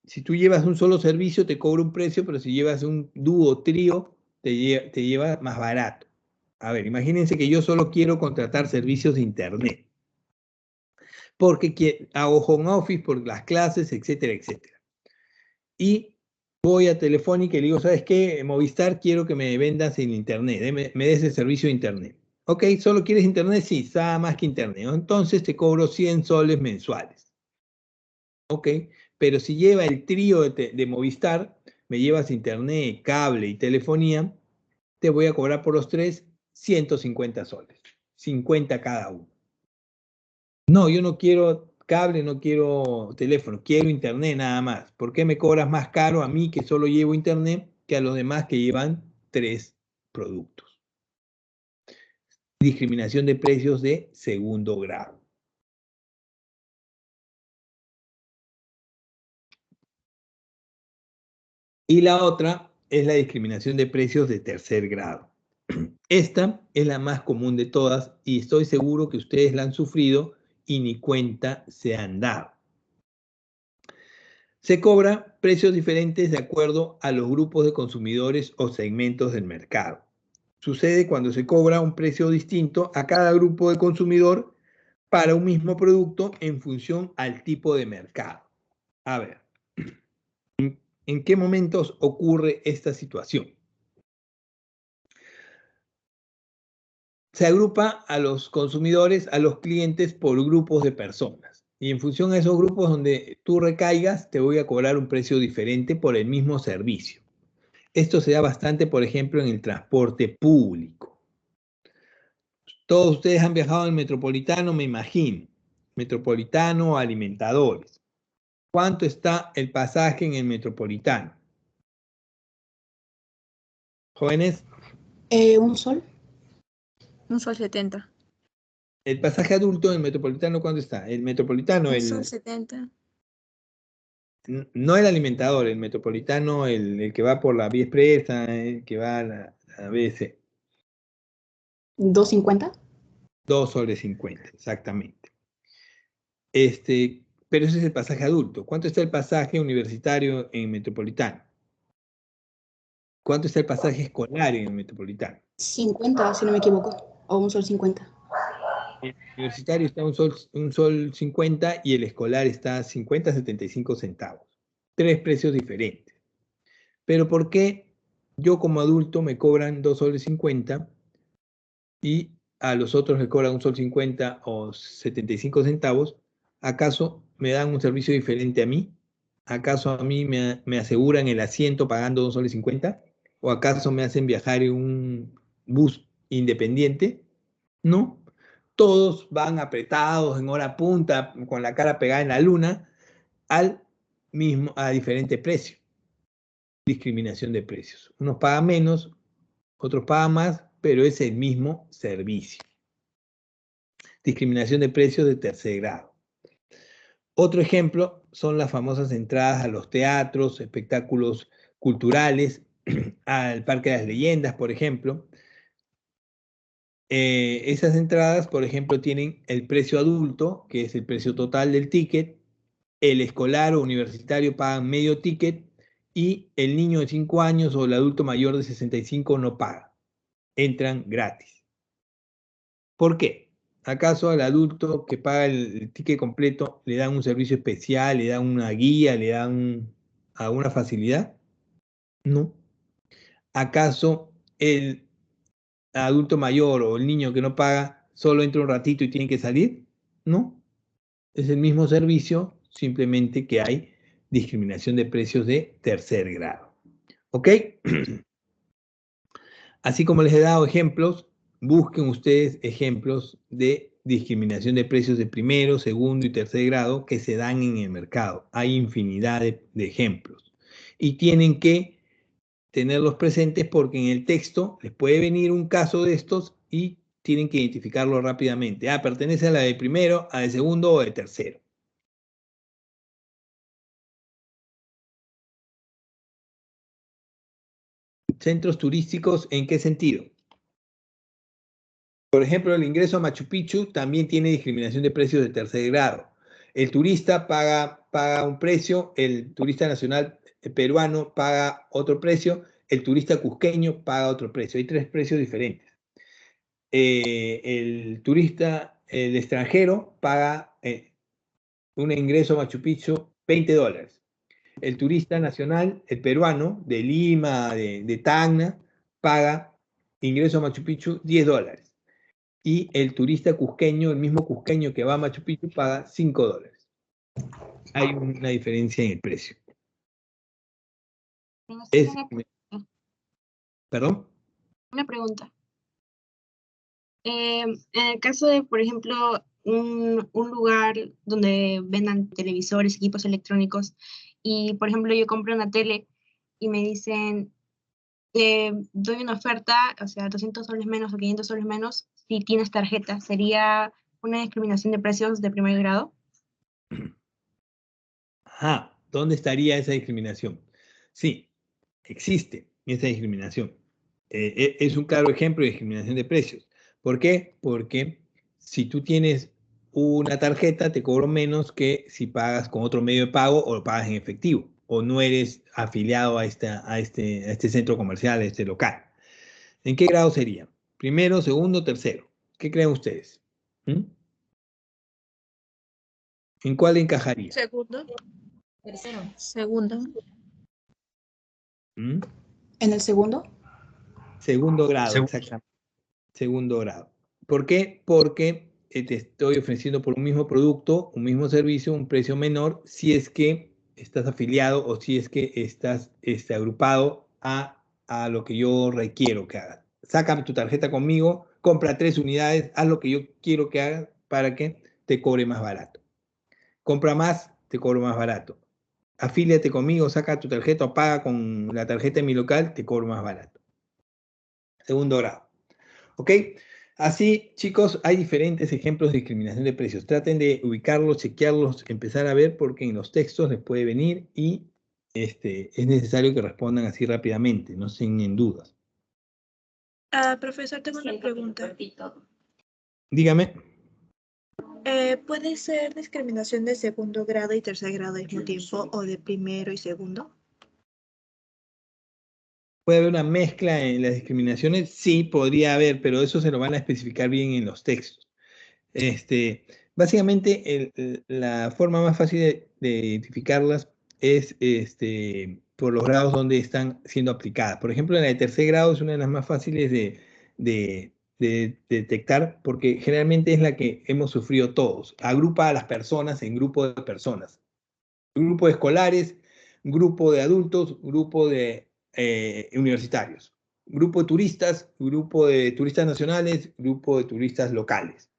[SPEAKER 1] Si tú llevas un solo servicio te cobra un precio, pero si llevas un dúo o trío te lleva más barato. A ver, imagínense que yo solo quiero contratar servicios de internet, porque hago home office por las clases, etcétera, etcétera. Y voy a Telefónica y le digo, ¿sabes qué? Movistar, quiero que me vendas en internet, me des el servicio de internet. Ok, ¿solo quieres internet? Sí, está más que internet. Entonces te cobro 100 soles mensuales. Ok, pero si lleva el trío de Movistar, me llevas internet, cable y telefonía, te voy a cobrar por los 3 150 soles, 50 cada uno. No, yo no quiero cable, no quiero teléfono, quiero internet nada más. ¿Por qué me cobras más caro a mí que solo llevo internet que a los demás que llevan 3 productos? Discriminación de precios de segundo grado. Y la otra es la discriminación de precios de tercer grado. Esta es la más común de todas y estoy seguro que ustedes la han sufrido y ni cuenta se han dado. Se cobra precios diferentes de acuerdo a los grupos de consumidores o segmentos del mercado. Sucede cuando se cobra un precio distinto a cada grupo de consumidor para un mismo producto en función al tipo de mercado. A ver, ¿en qué momentos ocurre esta situación? Se agrupa a los consumidores, a los clientes por grupos de personas. Y en función a esos grupos donde tú recaigas, te voy a cobrar un precio diferente por el mismo servicio. Esto se da bastante, por ejemplo, en el transporte público. Todos ustedes han viajado en Metropolitano, me imagino. Metropolitano, alimentadores. ¿Cuánto está el pasaje en el Metropolitano? Jóvenes.
[SPEAKER 3] ¿Un sol?
[SPEAKER 4] Un sol 70.
[SPEAKER 1] El pasaje adulto en el Metropolitano, ¿cuánto está? El Metropolitano,
[SPEAKER 4] Un sol 70.
[SPEAKER 1] No el alimentador, el Metropolitano, el que va por la vía expresa, el que va a la BC.
[SPEAKER 3] ¿2.50?
[SPEAKER 1] 2 soles 50, exactamente. Pero ese es el pasaje adulto. ¿Cuánto está el pasaje universitario en Metropolitano? ¿Cuánto está el pasaje escolar en el Metropolitano?
[SPEAKER 3] 50, si no me equivoco. O un sol 50.
[SPEAKER 1] El universitario está un sol 50 y el escolar está 50, 75 centavos. 3 precios diferentes. Pero ¿por qué yo como adulto me cobran 2 soles 50 y a los otros me cobran un sol 50 o 75 centavos? ¿Acaso me dan un servicio diferente a mí? ¿Acaso a mí me aseguran el asiento pagando 2 soles 50? ¿O acaso me hacen viajar en un bus independiente? No. Todos van apretados en hora punta, con la cara pegada en la luna, a diferente precio. Discriminación de precios. Unos pagan menos, otros pagan más, pero es el mismo servicio. Discriminación de precios de tercer grado. Otro ejemplo son las famosas entradas a los teatros, espectáculos culturales, al Parque de las Leyendas, por ejemplo. Esas entradas, por ejemplo, tienen el precio adulto, que es el precio total del ticket, el escolar o universitario pagan medio ticket y el niño de 5 años o el adulto mayor de 65 no paga. Entran gratis. ¿Por qué? ¿Acaso al adulto que paga el ticket completo le dan un servicio especial, le dan una guía, le dan alguna facilidad? No. ¿Acaso el adulto mayor o el niño que no paga solo entra un ratito y tiene que salir? No. Es el mismo servicio, simplemente que hay discriminación de precios de tercer grado. ¿Ok? Así como les he dado ejemplos, busquen ustedes ejemplos de discriminación de precios de primero, segundo y tercer grado que se dan en el mercado. Hay infinidad de ejemplos. Y tienen que tenerlos presentes porque en el texto les puede venir un caso de estos y tienen que identificarlo rápidamente. Ah, pertenece a la de primero, a de segundo o de tercero. Centros turísticos, ¿en qué sentido? Por ejemplo, el ingreso a Machu Picchu también tiene discriminación de precios de tercer grado. El turista paga un precio, el turista nacional peruano paga otro precio, el turista cusqueño paga otro precio. Hay 3 precios diferentes. El turista, el extranjero, paga un ingreso a Machu Picchu $20. El turista nacional, el peruano, de Lima, de Tacna, paga ingreso a Machu Picchu $10. Y el turista cusqueño, el mismo cusqueño que va a Machu Picchu, paga $5. Hay una diferencia en el precio. ¿Perdón?
[SPEAKER 3] Una pregunta. En el caso de, por ejemplo, un lugar donde vendan televisores, equipos electrónicos, y por ejemplo yo compro una tele y me dicen, doy una oferta, o sea, 200 soles menos o 500 soles menos, si tienes tarjeta, ¿sería una discriminación de precios de primer grado?
[SPEAKER 1] Ajá, ¿dónde estaría esa discriminación? Sí, existe esa discriminación. Es un claro ejemplo de discriminación de precios. ¿Por qué? Porque si tú tienes una tarjeta, te cobro menos que si pagas con otro medio de pago o lo pagas en efectivo, o no eres afiliado a este centro comercial, a este local. ¿En qué grado sería? ¿Primero, segundo, tercero? ¿Qué creen ustedes? ¿Mm? ¿En cuál encajaría?
[SPEAKER 4] Segundo.
[SPEAKER 2] Tercero.
[SPEAKER 4] Segundo.
[SPEAKER 1] ¿Mm?
[SPEAKER 3] ¿En el segundo?
[SPEAKER 1] Segundo grado, exactamente. Segundo grado. ¿Por qué? Porque te estoy ofreciendo por un mismo producto, un mismo servicio, un precio menor, si es que estás afiliado o si es que estás agrupado a lo que yo requiero que hagas. Sácame tu tarjeta conmigo, compra 3 unidades, haz lo que yo quiero que hagas para que te cobre más barato. Compra más, te cobro más barato. Afíliate conmigo, saca tu tarjeta o paga con la tarjeta de mi local, te cobro más barato. Segundo grado. ¿Ok? Así, chicos, hay diferentes ejemplos de discriminación de precios. Traten de ubicarlos, chequearlos, empezar a ver porque en los textos les puede venir y es necesario que respondan así rápidamente, no estén en dudas.
[SPEAKER 4] Profesor, tengo una pregunta.
[SPEAKER 1] Dígame.
[SPEAKER 4] ¿Puede ser discriminación de segundo grado y tercer grado al mismo tiempo o de primero y segundo?
[SPEAKER 1] ¿Puede haber una mezcla en las discriminaciones? Sí, podría haber, pero eso se lo van a especificar bien en los textos. Básicamente, la forma más fácil de identificarlas es por los grados donde están siendo aplicadas. Por ejemplo, en la de tercer grado es una de las más fáciles de detectar porque generalmente es la que hemos sufrido todos. Agrupa a las personas en grupos de personas. Grupo de escolares, grupo de adultos, grupo de universitarios. Grupo de turistas nacionales, grupo de turistas locales.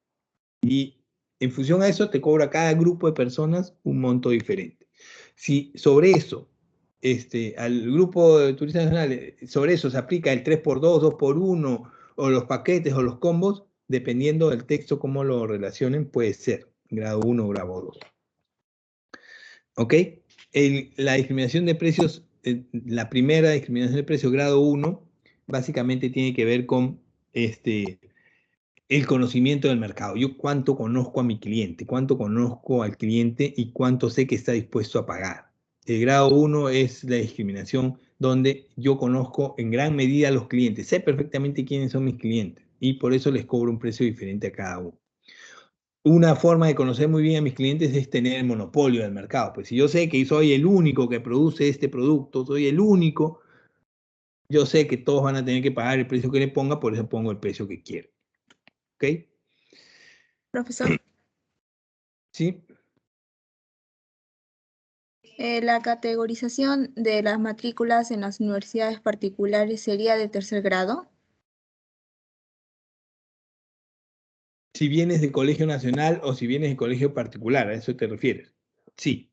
[SPEAKER 1] Y en función a eso te cobra cada grupo de personas un monto diferente. Si sobre eso, al grupo de turistas nacionales, sobre eso se aplica el 3x2, 2x1, o los paquetes o los combos, dependiendo del texto, cómo lo relacionen, puede ser grado 1 o grado 2. ¿Ok? La discriminación de precios, la primera discriminación de precios grado 1, básicamente tiene que ver con el conocimiento del mercado. Yo cuánto conozco a mi cliente, cuánto conozco al cliente y cuánto sé que está dispuesto a pagar. El grado 1 es la discriminación donde yo conozco en gran medida a los clientes, sé perfectamente quiénes son mis clientes y por eso les cobro un precio diferente a cada uno. Una forma de conocer muy bien a mis clientes es tener el monopolio del mercado. Pues si yo sé que soy el único que produce este producto, soy el único, yo sé que todos van a tener que pagar el precio que le ponga, por eso pongo el precio que quiero. ¿Ok?
[SPEAKER 4] Profesor,
[SPEAKER 1] ¿Sí?
[SPEAKER 4] la categorización de las matrículas en las universidades particulares sería de tercer grado.
[SPEAKER 1] si vienes del colegio nacional o si vienes del colegio particular, ¿a eso te refieres? Sí,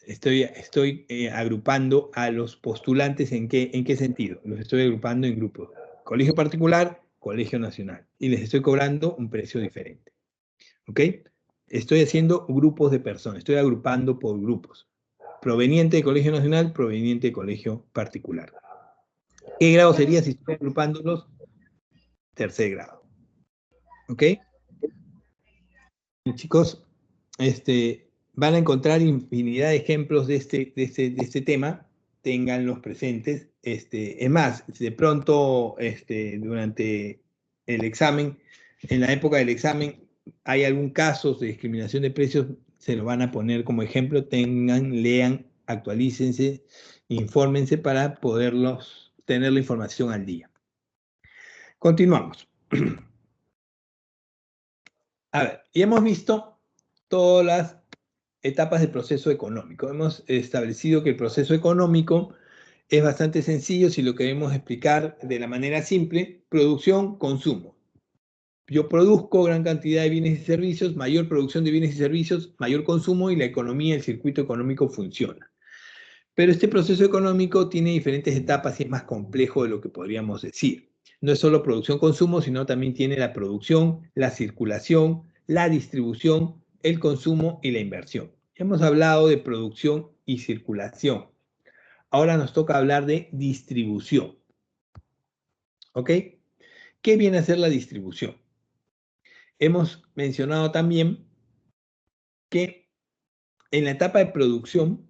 [SPEAKER 1] estoy agrupando a los postulantes ¿en qué sentido? Los estoy agrupando en grupos. Colegio particular, colegio nacional. Y les estoy cobrando un precio diferente. ¿Ok? Estoy haciendo grupos de personas, estoy agrupando por grupos. Proveniente de colegio nacional, proveniente de colegio particular. ¿Qué grado sería si estoy agrupándolos? Tercer grado. ¿Ok? Y chicos, van a encontrar infinidad de ejemplos de este tema, ténganlos presentes. Es más, de pronto, durante el examen, en la época del examen, hay algún caso de discriminación de precios, se lo van a poner como ejemplo, lean, actualícense, infórmense para poderlos tener la información al día. Continuamos. A ver, y hemos visto todas las etapas del proceso económico. Hemos establecido que el proceso económico es bastante sencillo si lo queremos explicar de la manera simple: producción, consumo. Yo produzco gran cantidad de bienes y servicios, mayor producción de bienes y servicios, mayor consumo y la economía, el circuito económico funciona. Pero este proceso económico tiene diferentes etapas y es más complejo de lo que podríamos decir. No es solo producción-consumo, sino también tiene la producción, la circulación, la distribución, el consumo y la inversión. Hemos hablado de producción y circulación. Ahora nos toca hablar de distribución. ¿Ok? ¿Qué viene a ser la distribución? Hemos mencionado también que en la etapa de producción,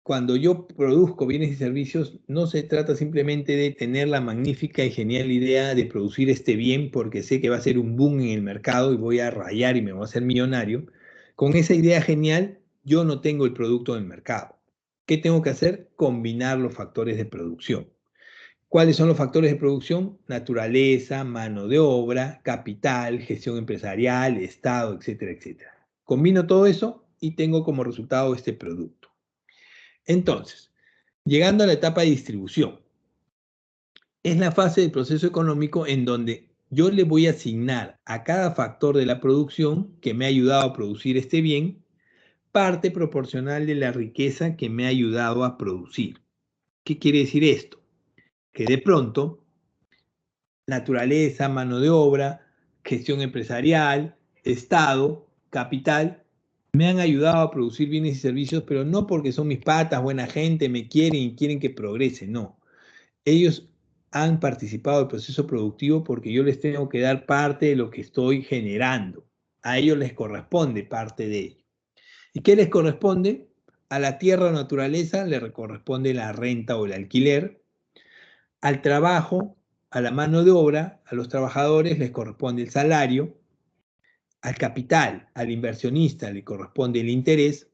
[SPEAKER 1] cuando yo produzco bienes y servicios, no se trata simplemente de tener la magnífica y genial idea de producir este bien porque sé que va a ser un boom en el mercado y voy a rayar y me voy a hacer millonario. Con esa idea genial, yo no tengo el producto en el mercado. ¿Qué tengo que hacer? Combinar los factores de producción. ¿Cuáles son los factores de producción? Naturaleza, mano de obra, capital, gestión empresarial, Estado, etcétera, etcétera. Combino todo eso y tengo como resultado este producto. Entonces, llegando a la etapa de distribución, es la fase del proceso económico en donde yo le voy a asignar a cada factor de la producción que me ha ayudado a producir este bien, parte proporcional de la riqueza que me ha ayudado a producir. ¿Qué quiere decir esto? Que de pronto, naturaleza, mano de obra, gestión empresarial, Estado, capital, me han ayudado a producir bienes y servicios, pero no porque son mis patas, buena gente, me quieren y quieren que progrese, no. Ellos han participado del proceso productivo porque yo les tengo que dar parte de lo que estoy generando. A ellos les corresponde parte de ello. ¿Y qué les corresponde? A la tierra o naturaleza le corresponde la renta o el alquiler. Al trabajo, a la mano de obra, a los trabajadores les corresponde el salario. Al capital, al inversionista le corresponde el interés.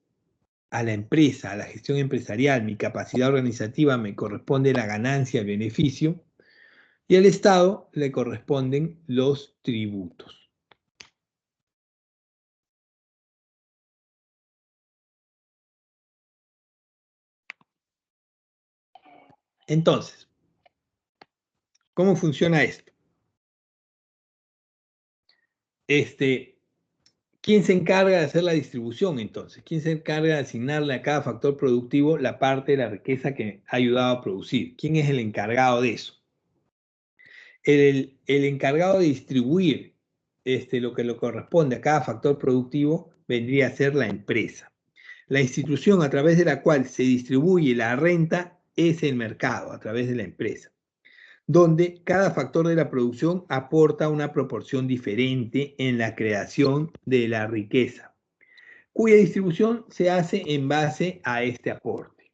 [SPEAKER 1] A la empresa, a la gestión empresarial, mi capacidad organizativa me corresponde la ganancia, el beneficio. Y al Estado le corresponden los tributos. Entonces, ¿cómo funciona esto? ¿Quién se encarga de hacer la distribución entonces? ¿Quién se encarga de asignarle a cada factor productivo la parte de la riqueza que ha ayudado a producir? ¿Quién es el encargado de eso? El encargado de distribuir lo que le corresponde a cada factor productivo vendría a ser la empresa. La institución a través de la cual se distribuye la renta es el mercado, a través de la empresa, donde cada factor de la producción aporta una proporción diferente en la creación de la riqueza, cuya distribución se hace en base a este aporte.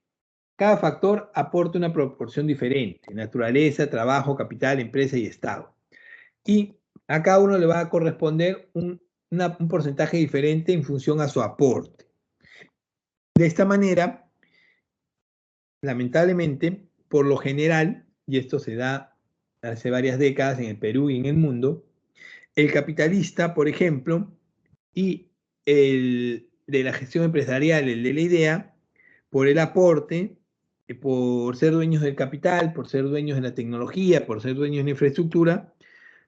[SPEAKER 1] Cada factor aporta una proporción diferente: naturaleza, trabajo, capital, empresa y Estado. Y a cada uno le va a corresponder un porcentaje diferente en función a su aporte. De esta manera, lamentablemente, por lo general, y esto se da hace varias décadas en el Perú y en el mundo, el capitalista, por ejemplo, y el de la gestión empresarial, el de la idea, por el aporte, por ser dueños del capital, por ser dueños de la tecnología, por ser dueños de la infraestructura,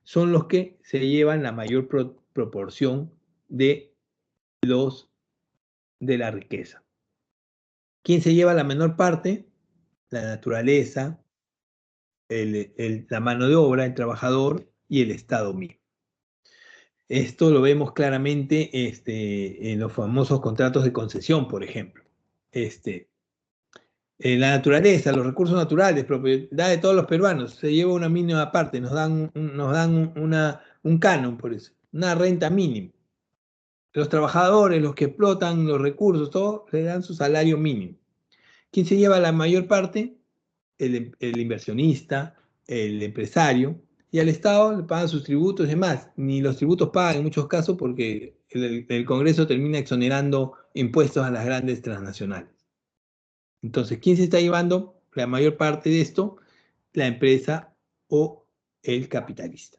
[SPEAKER 1] son los que se llevan la mayor proporción de la riqueza. ¿Quién se lleva la menor parte? La naturaleza, la mano de obra, el trabajador y el Estado mismo. Esto lo vemos claramente en los famosos contratos de concesión, por ejemplo. La naturaleza, los recursos naturales, propiedad de todos los peruanos, se lleva una mínima parte, nos dan un canon por eso, una renta mínima. Los trabajadores, los que explotan los recursos, todos le dan su salario mínimo. ¿Quién se lleva la mayor parte? El inversionista, el empresario, y al Estado le pagan sus tributos y demás. Ni los tributos pagan en muchos casos porque el Congreso termina exonerando impuestos a las grandes transnacionales. Entonces, ¿quién se está llevando la mayor parte de esto? La empresa o el capitalista.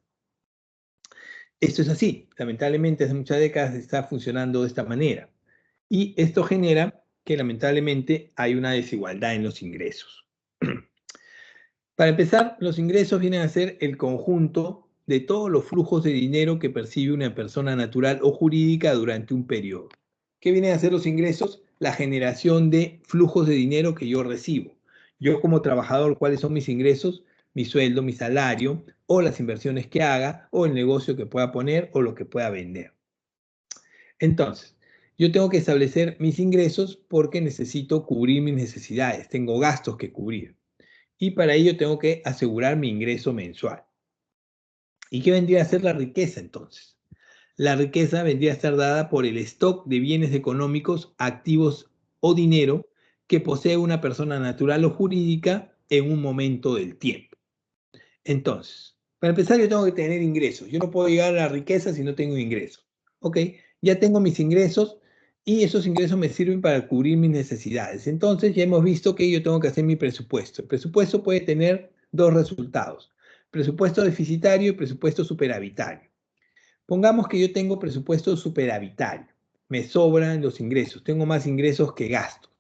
[SPEAKER 1] Esto es así. Lamentablemente, hace muchas décadas está funcionando de esta manera. Y esto genera que lamentablemente hay una desigualdad en los ingresos. Para empezar, los ingresos vienen a ser el conjunto de todos los flujos de dinero que percibe una persona natural o jurídica durante un periodo. ¿Qué vienen a ser los ingresos? La generación de flujos de dinero que yo recibo. Yo como trabajador, ¿cuáles son mis ingresos? Mi sueldo, mi salario, o las inversiones que haga, o el negocio que pueda poner, o lo que pueda vender. Entonces, yo tengo que establecer mis ingresos porque necesito cubrir mis necesidades. Tengo gastos que cubrir. Y para ello tengo que asegurar mi ingreso mensual. ¿Y qué vendría a ser la riqueza entonces? La riqueza vendría a estar dada por el stock de bienes económicos, activos o dinero que posee una persona natural o jurídica en un momento del tiempo. Entonces, para empezar yo tengo que tener ingresos. Yo no puedo llegar a la riqueza si no tengo ingresos. Ok, ya tengo mis ingresos y esos ingresos me sirven para cubrir mis necesidades. Entonces ya hemos visto que yo tengo que hacer mi presupuesto. El presupuesto puede tener dos resultados: presupuesto deficitario y presupuesto superavitario. Pongamos que yo tengo presupuesto superavitario. Me sobran los ingresos, tengo más ingresos que gastos.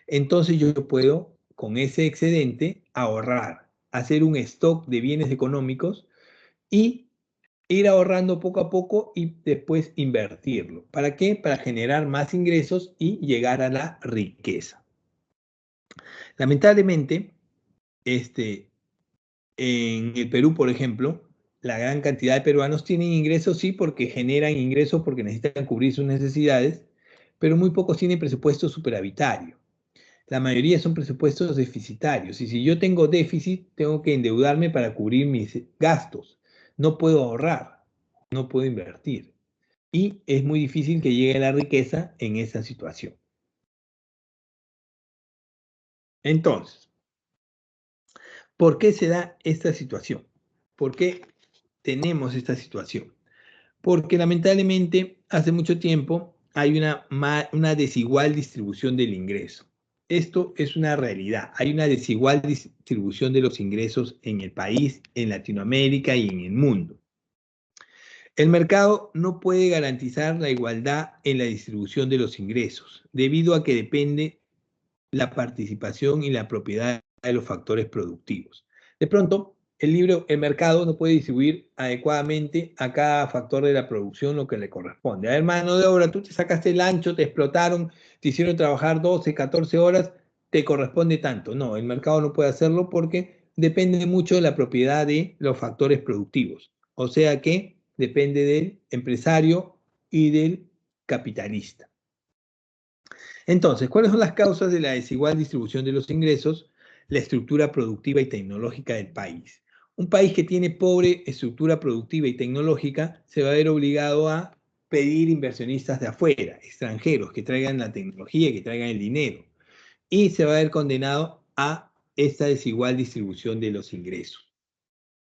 [SPEAKER 1] Entonces yo puedo, con ese excedente, ahorrar, hacer un stock de bienes económicos y ir ahorrando poco a poco y después invertirlo. ¿Para qué? Para generar más ingresos y llegar a la riqueza. Lamentablemente, en el Perú, por ejemplo, la gran cantidad de peruanos tienen ingresos, sí, porque generan ingresos porque necesitan cubrir sus necesidades, pero muy pocos tienen presupuesto superavitario. La mayoría son presupuestos deficitarios. Y si yo tengo déficit, tengo que endeudarme para cubrir mis gastos. No puedo ahorrar, no puedo invertir. Y es muy difícil que llegue la riqueza en esa situación. Entonces, ¿por qué se da esta situación? ¿Por qué tenemos esta situación? Porque lamentablemente hace mucho tiempo hay una desigual distribución del ingreso. Esto es una realidad. Hay una desigual distribución de los ingresos en el país, en Latinoamérica y en el mundo. El mercado no puede garantizar la igualdad en la distribución de los ingresos, debido a que depende la participación y la propiedad de los factores productivos. De pronto, el mercado no puede distribuir adecuadamente a cada factor de la producción lo que le corresponde. A ver, mano de obra, tú te sacaste el ancho, te explotaron, te hicieron trabajar 12, 14 horas, te corresponde tanto. No, el mercado no puede hacerlo porque depende mucho de la propiedad de los factores productivos. O sea que depende del empresario y del capitalista. Entonces, ¿cuáles son las causas de la desigual distribución de los ingresos? La estructura productiva y tecnológica del país. Un país que tiene pobre estructura productiva y tecnológica se va a ver obligado a pedir inversionistas de afuera, extranjeros, que traigan la tecnología, que traigan el dinero. Y se va a ver condenado a esta desigual distribución de los ingresos.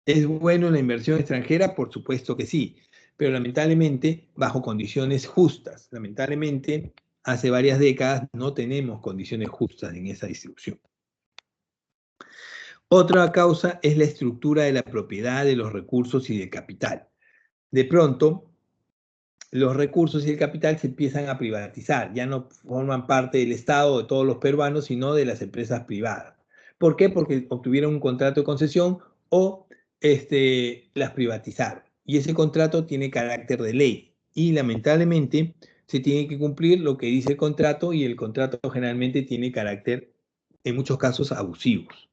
[SPEAKER 1] ¿Es bueno la inversión extranjera? Por supuesto que sí, pero lamentablemente bajo condiciones justas. Lamentablemente, hace varias décadas no tenemos condiciones justas en esa distribución. Otra causa es la estructura de la propiedad de los recursos y del capital. De pronto, los recursos y el capital se empiezan a privatizar, ya no forman parte del Estado, de todos los peruanos, sino de las empresas privadas. ¿Por qué? Porque obtuvieron un contrato de concesión o las privatizaron. y ese contrato tiene carácter de ley. Y lamentablemente se tiene que cumplir lo que dice el contrato y el contrato generalmente tiene carácter, en muchos casos, abusivos.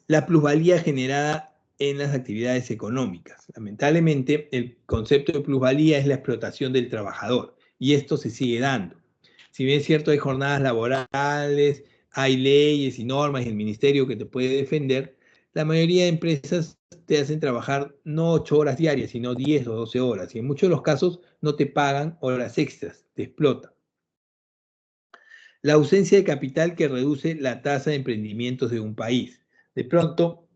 [SPEAKER 1] La plusvalía generada en las actividades económicas. Lamentablemente, el concepto de plusvalía es la explotación del trabajador y esto se sigue dando. Si bien es cierto, hay jornadas laborales, hay leyes y normas y el ministerio que te puede defender, la mayoría de empresas te hacen trabajar no 8 horas diarias, sino 10 o 12 horas y en muchos de los casos no te pagan horas extras, te explotan. La ausencia de capital que reduce la tasa de emprendimientos de un país. De pronto,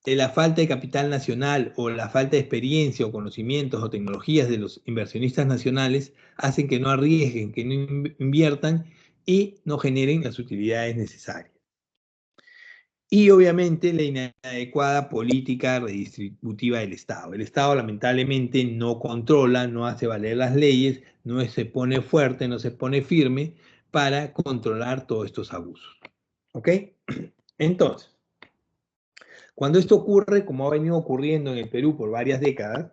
[SPEAKER 1] la falta de capital nacional o la falta de experiencia o conocimientos o tecnologías de los inversionistas nacionales hacen que no arriesguen, que no inviertan y no generen las utilidades necesarias. Y obviamente la inadecuada política redistributiva del Estado. El Estado lamentablemente no controla, no hace valer las leyes, no se pone fuerte, no se pone firme para controlar todos estos abusos. ¿Ok? Entonces, cuando esto ocurre, como ha venido ocurriendo en el Perú por varias décadas,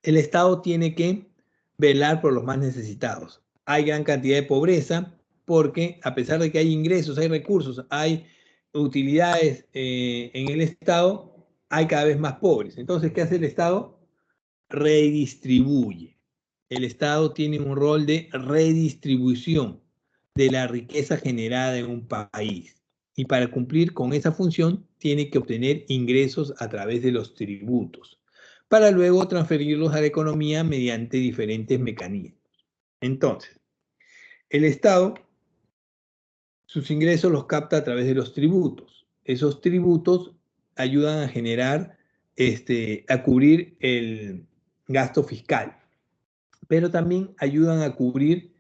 [SPEAKER 1] el Estado tiene que velar por los más necesitados. Hay gran cantidad de pobreza porque a pesar de que hay ingresos, hay recursos, hay utilidades en el Estado, hay cada vez más pobres. Entonces, ¿qué hace el Estado? Redistribuye. El Estado tiene un rol de redistribución de la riqueza generada en un país. Y para cumplir con esa función, tiene que obtener ingresos a través de los tributos, para luego transferirlos a la economía mediante diferentes mecanismos. Entonces, el Estado, sus ingresos los capta a través de los tributos. Esos tributos ayudan a generar, a cubrir el gasto fiscal, pero también ayudan a cubrir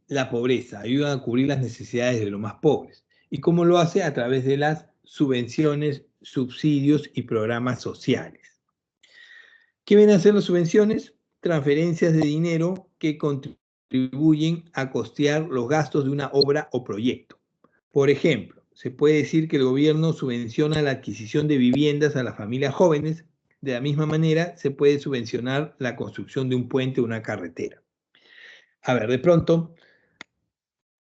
[SPEAKER 1] la pobreza, ayudan a cubrir las necesidades de los más pobres. ¿Y cómo lo hace? A través de las subvenciones, subsidios y programas sociales. ¿Qué vienen a hacer las subvenciones? Transferencias de dinero que contribuyen a costear los gastos de una obra o proyecto. Por ejemplo, se puede decir que el gobierno subvenciona la adquisición de viviendas a las familias jóvenes. De la misma manera, se puede subvencionar la construcción de un puente o una carretera. A ver, de pronto,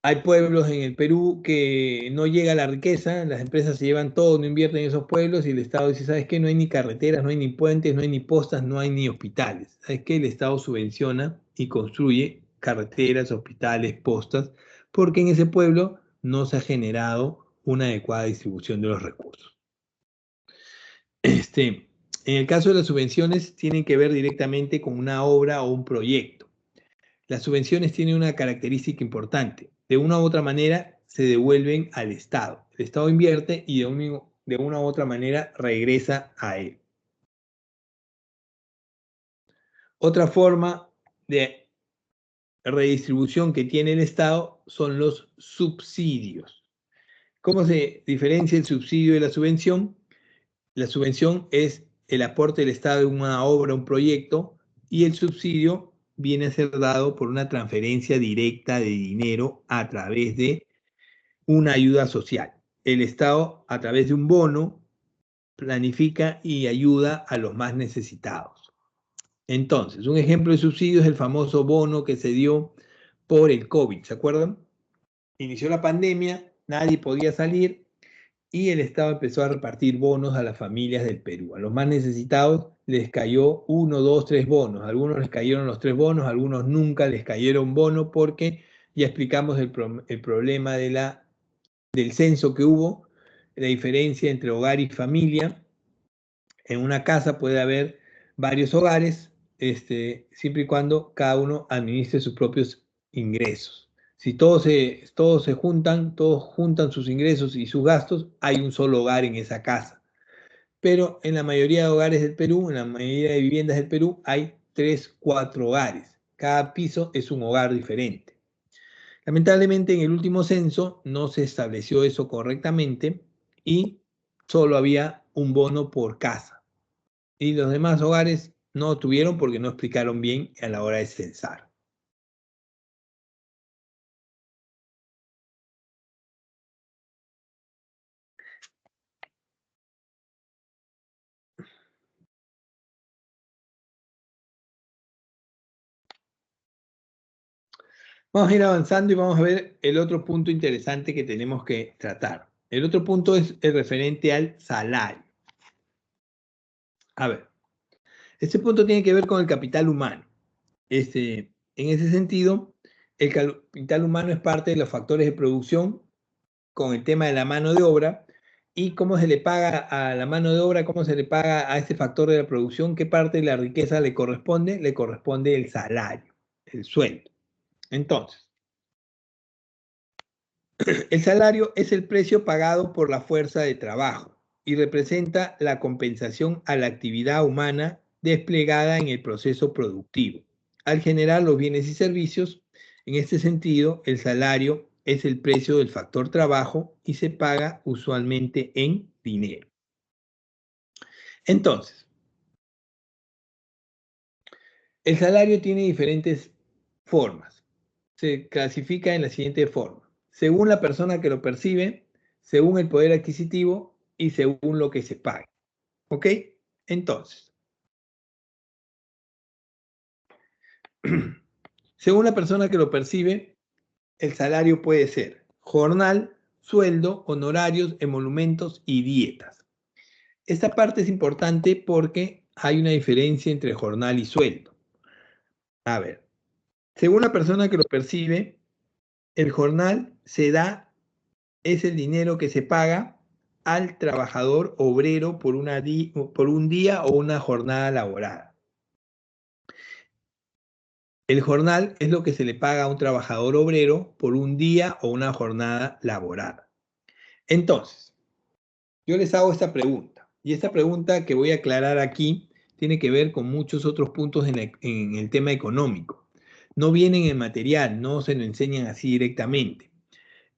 [SPEAKER 1] hay pueblos en el Perú que no llega la riqueza, las empresas se llevan todo, no invierten en esos pueblos y el Estado dice, ¿sabes qué? No hay ni carreteras, no hay ni puentes, no hay ni postas, no hay ni hospitales. ¿Sabes qué? El Estado subvenciona y construye carreteras, hospitales, postas, porque en ese pueblo no se ha generado una adecuada distribución de los recursos. En el caso de las subvenciones, tienen que ver directamente con una obra o un proyecto. Las subvenciones tienen una característica importante. De una u otra manera se devuelven al Estado. El Estado invierte y de una u otra manera regresa a él. Otra forma de redistribución que tiene el Estado son los subsidios. ¿Cómo se diferencia el subsidio de la subvención? La subvención es el aporte del Estado en una obra, un proyecto, y el subsidio viene a ser dado por una transferencia directa de dinero a través de una ayuda social. El Estado, a través de un bono, planifica y ayuda a los más necesitados. Entonces, un ejemplo de subsidio es el famoso bono que se dio por el COVID, ¿se acuerdan? Inició la pandemia, nadie podía salir y el Estado empezó a repartir bonos a las familias del Perú. A los más necesitados les cayó 1, 2, 3 bonos. A algunos les cayeron los 3 bonos, a algunos nunca les cayeron bonos porque ya explicamos el problema del censo que hubo, la diferencia entre hogar y familia. En una casa puede haber varios hogares, siempre y cuando cada uno administre sus propios ingresos. Si todos juntan sus ingresos y sus gastos, hay un solo hogar en esa casa. Pero en la mayoría de hogares del Perú, en la mayoría de viviendas del Perú, hay 3, 4 hogares. Cada piso es un hogar diferente. Lamentablemente, en el último censo no se estableció eso correctamente y solo había un bono por casa. Y los demás hogares no tuvieron porque no explicaron bien a la hora de censar. Vamos a ir avanzando y vamos a ver el otro punto interesante que tenemos que tratar. El otro punto es el referente al salario. A ver, este punto tiene que ver con el capital humano. En ese sentido, el capital humano es parte de los factores de producción con el tema de la mano de obra y cómo se le paga a la mano de obra, cómo se le paga a este factor de la producción, qué parte de la riqueza le corresponde el salario, el sueldo. Entonces, el salario es el precio pagado por la fuerza de trabajo y representa la compensación a la actividad humana desplegada en el proceso productivo. Al generar los bienes y servicios, en este sentido, el salario es el precio del factor trabajo y se paga usualmente en dinero. Entonces, el salario tiene diferentes formas. Se clasifica en la siguiente forma: según la persona que lo percibe, según el poder adquisitivo y según lo que se pague. ¿Ok? Entonces, según la persona que lo percibe, el salario puede ser jornal, sueldo, honorarios, emolumentos y dietas. Esta parte es importante porque hay una diferencia entre jornal y sueldo. A ver, según la persona que lo percibe, el jornal es el dinero que se paga al trabajador obrero por un día o una jornada laborada. El jornal es lo que se le paga a un trabajador obrero por un día o una jornada laborada. Entonces, yo les hago esta pregunta, y esta pregunta que voy a aclarar aquí tiene que ver con muchos otros puntos en el tema económico. No vienen en material, no se lo enseñan así directamente.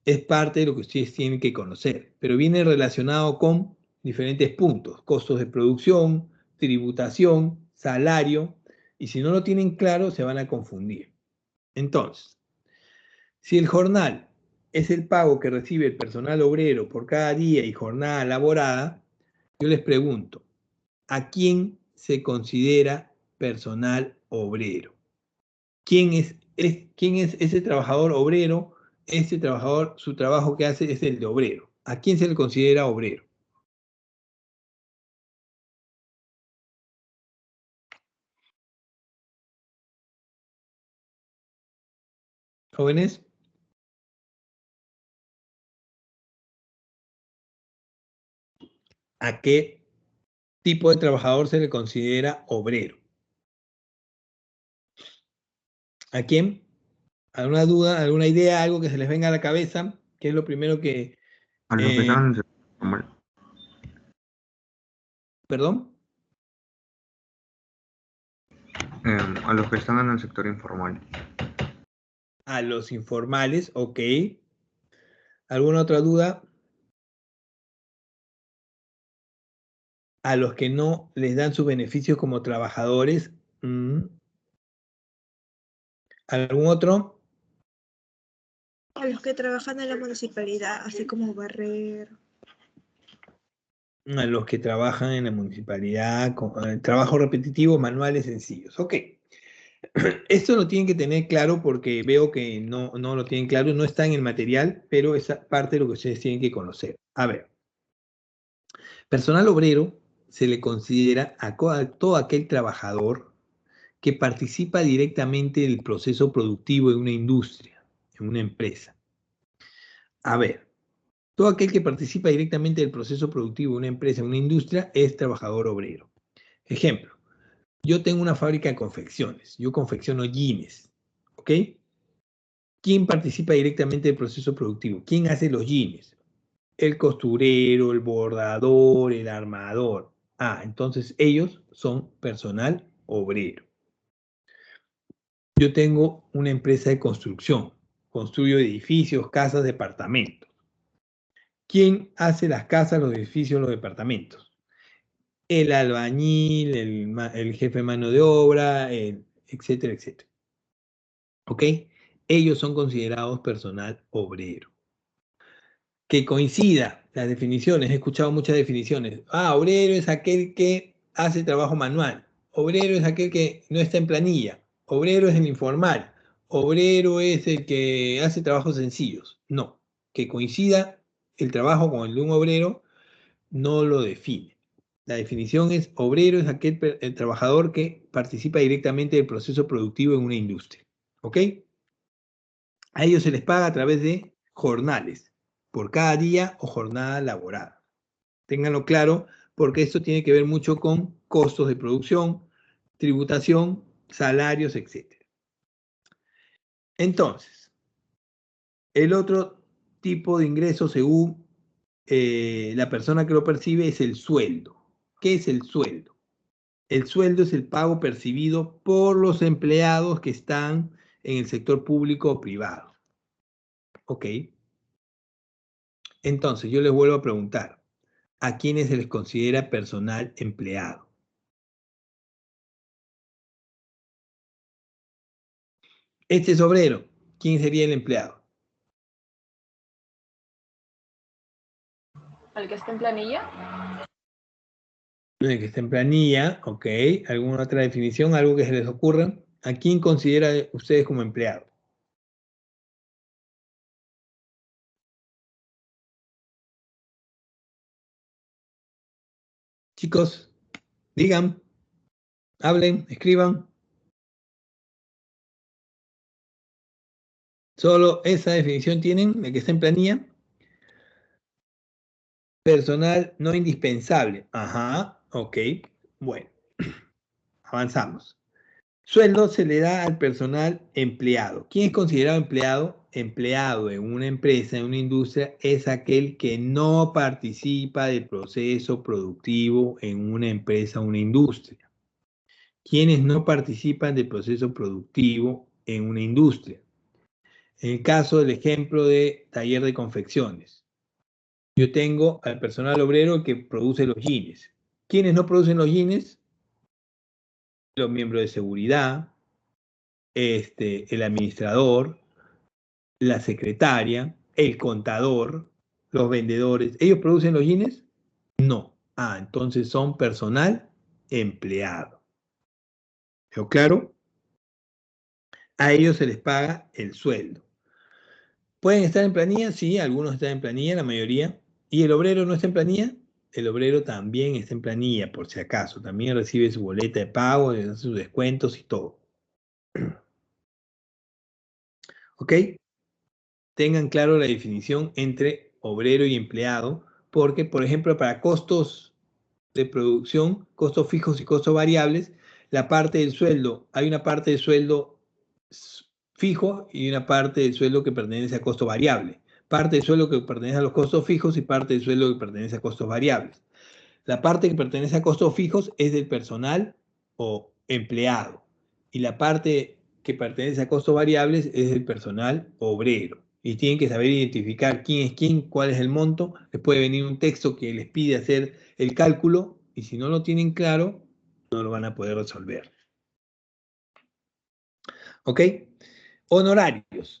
[SPEAKER 1] Es parte de lo que ustedes tienen que conocer, pero viene relacionado con diferentes puntos: costos de producción, tributación, salario, y si no lo tienen claro se van a confundir. Entonces, si el jornal es el pago que recibe el personal obrero por cada día y jornada laborada, yo les pregunto, ¿a quién se considera personal obrero? ¿Quién es ese trabajador obrero? Este trabajador, su trabajo que hace es el de obrero. ¿A quién se le considera obrero? ¿Jóvenes? ¿A qué tipo de trabajador se le considera obrero? ¿A quién? ¿Alguna duda, alguna idea, algo que se les venga a la cabeza? ¿Qué es lo primero que...
[SPEAKER 5] A los que están en el sector informal.
[SPEAKER 1] ¿Perdón?
[SPEAKER 5] A los que están en el sector informal.
[SPEAKER 1] A los informales, ok. ¿Alguna otra duda? A los que no les dan sus beneficios como trabajadores. ¿Algún otro?
[SPEAKER 4] A los que trabajan en la municipalidad, así como barrer.
[SPEAKER 1] A los que trabajan en la municipalidad, con trabajos repetitivos, manuales, sencillos. Ok. Esto lo tienen que tener claro porque veo que no lo tienen claro, no está en el material, pero es parte de lo que ustedes tienen que conocer. A ver, personal obrero se le considera a todo aquel trabajador que participa directamente del proceso productivo de una industria, en una empresa. A ver, todo aquel que participa directamente del proceso productivo de una empresa, en una industria, es trabajador obrero. Ejemplo, yo tengo una fábrica de confecciones, yo confecciono jeans, ¿ok? ¿Quién participa directamente del proceso productivo? ¿Quién hace los jeans? El costurero, el bordador, el armador. Entonces ellos son personal obrero. Yo tengo una empresa de construcción, construyo edificios, casas, departamentos. ¿Quién hace las casas, los edificios, los departamentos? El albañil, el jefe de mano de obra, etcétera, etcétera. ¿Ok? Ellos son considerados personal obrero. Que coincida las definiciones, he escuchado muchas definiciones. Obrero es aquel que hace trabajo manual. Obrero es aquel que no está en planilla. Obrero es el informal. obrero es el que hace trabajos sencillos. No, que coincida el trabajo con el de un obrero no lo define. La definición es obrero es el trabajador que participa directamente del proceso productivo en una industria. ¿Ok? A ellos se les paga a través de jornales, por cada día o jornada laborada. Ténganlo claro, porque esto tiene que ver mucho con costos de producción, tributación, salarios, etc. Entonces, el otro tipo de ingreso según la persona que lo percibe es el sueldo. ¿Qué es el sueldo? El sueldo es el pago percibido por los empleados que están en el sector público o privado. ¿Ok? Entonces, yo les vuelvo a preguntar, ¿a quiénes se les considera personal empleado? Este es obrero. ¿Quién sería el empleado?
[SPEAKER 6] ¿Al que está en planilla?
[SPEAKER 1] El que está en planilla, ok. ¿Alguna otra definición? ¿Algo que se les ocurra? ¿A quién considera ustedes como empleado? Chicos, digan, hablen, escriban. Solo esa definición tienen, el que está en planilla. Personal no indispensable. Ajá, ok. Bueno, avanzamos. Sueldo se le da al personal empleado. ¿Quién es considerado empleado? Empleado en una empresa, en una industria, es aquel que no participa del proceso productivo en una empresa o una industria. ¿Quiénes no participan del proceso productivo en una industria? En el caso del ejemplo de taller de confecciones, yo tengo al personal obrero que produce los jeans. ¿Quiénes no producen los jeans? Los miembros de seguridad, el administrador, la secretaria, el contador, los vendedores. ¿Ellos producen los jeans? No. Ah, entonces son personal empleado. ¿Quedó claro? A ellos se les paga el sueldo. ¿Pueden estar en planilla? Sí, algunos están en planilla, la mayoría. ¿Y el obrero no está en planilla? El obrero también está en planilla, por si acaso. También recibe su boleta de pago, les hace sus descuentos y todo. ¿Ok? Tengan claro la definición entre obrero y empleado, porque, por ejemplo, para costos de producción, costos fijos y costos variables, la parte del sueldo, hay una parte del sueldo fijo y una parte del sueldo que pertenece a costo variable. Parte del sueldo que pertenece a los costos fijos y parte del sueldo que pertenece a costos variables. La parte que pertenece a costos fijos es del personal o empleado. Y la parte que pertenece a costos variables es del personal obrero. Y tienen que saber identificar quién es quién, cuál es el monto. Les puede venir un texto que les pide hacer el cálculo y si no lo tienen claro, no lo van a poder resolver. ¿Ok? Honorarios.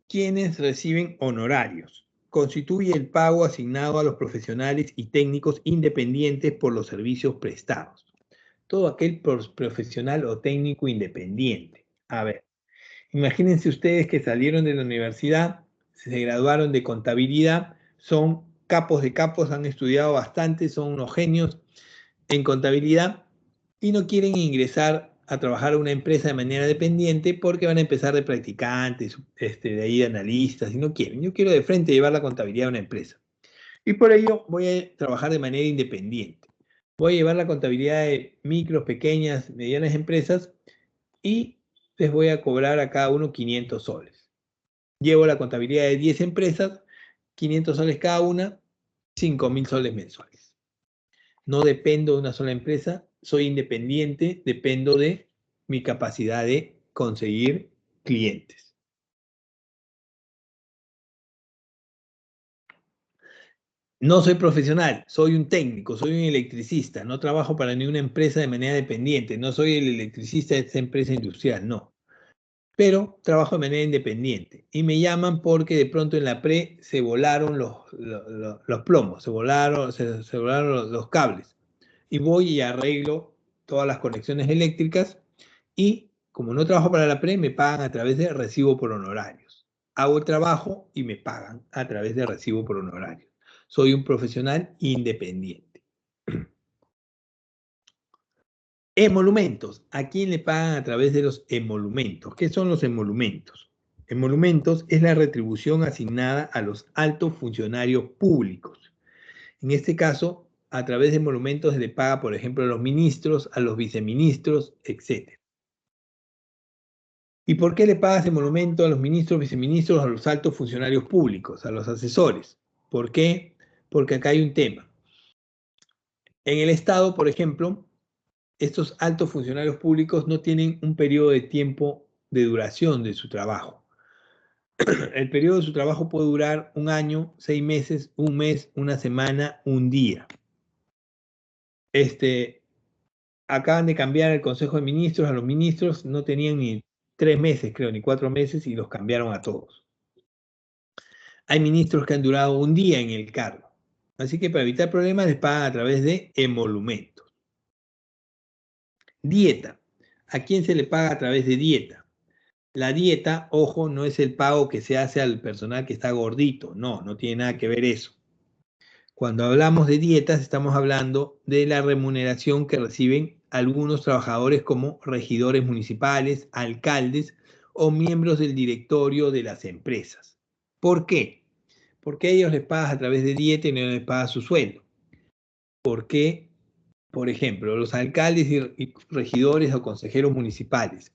[SPEAKER 1] ¿Quiénes reciben honorarios? Constituye el pago asignado a los profesionales y técnicos independientes por los servicios prestados. Todo aquel profesional o técnico independiente. A ver, imagínense ustedes que salieron de la universidad, se graduaron de contabilidad, son capos de capos, han estudiado bastante, son unos genios en contabilidad y no quieren ingresar a trabajar a una empresa de manera dependiente porque van a empezar de practicantes, de ahí de analistas, y no quieren. Yo quiero de frente llevar la contabilidad a una empresa. Y por ello voy a trabajar de manera independiente. Voy a llevar la contabilidad de micros, pequeñas, medianas empresas y les voy a cobrar a cada uno 500 soles. Llevo la contabilidad de 10 empresas, 500 soles cada una, 5.000 soles mensuales. No dependo de una sola empresa, soy independiente, dependo de mi capacidad de conseguir clientes. No soy profesional, soy un técnico, soy un electricista, no trabajo para ninguna empresa de manera dependiente, no soy el electricista de esta empresa industrial, no. Pero trabajo de manera independiente y me llaman porque de pronto en la pre se volaron los plomos, se volaron los cables y voy y arreglo todas las conexiones eléctricas y Como no trabajo para la PRE, me pagan a través de recibo por honorarios. Hago el trabajo y me pagan a través de recibo por honorarios. Soy un profesional independiente. Emolumentos. ¿A quién le pagan a través de los emolumentos? ¿Qué son los emolumentos? Emolumentos es la retribución asignada a los altos funcionarios públicos. En este caso, a través de emolumentos se le paga, por ejemplo, a los ministros, a los viceministros, etc. ¿Y por qué le pagas emolumento a los ministros, viceministros, a los altos funcionarios públicos, a los asesores? ¿Por qué? Porque acá hay un tema. En el Estado, por ejemplo, estos altos funcionarios públicos no tienen un periodo de tiempo de duración de su trabajo. El periodo de su trabajo puede durar 1 año, 6 meses, 1 mes, 1 semana, 1 día. Acaban de cambiar el Consejo de Ministros, a los ministros no tenían ni 3 meses, creo, ni 4 meses y los cambiaron a todos. Hay ministros que han durado 1 día en el cargo. Así que para evitar problemas les pagan a través de emolumentos. Dieta. ¿A quién se le paga a través de dieta? La dieta, ojo, no es el pago que se hace al personal que está gordito. No, no tiene nada que ver eso. Cuando hablamos de dietas, estamos hablando de la remuneración que reciben algunos trabajadores como regidores municipales, alcaldes o miembros del directorio de las empresas. ¿Por qué? Porque a ellos les pagas a través de dieta y no les pagas su sueldo. ¿Por qué? Por ejemplo, los alcaldes y regidores o consejeros municipales.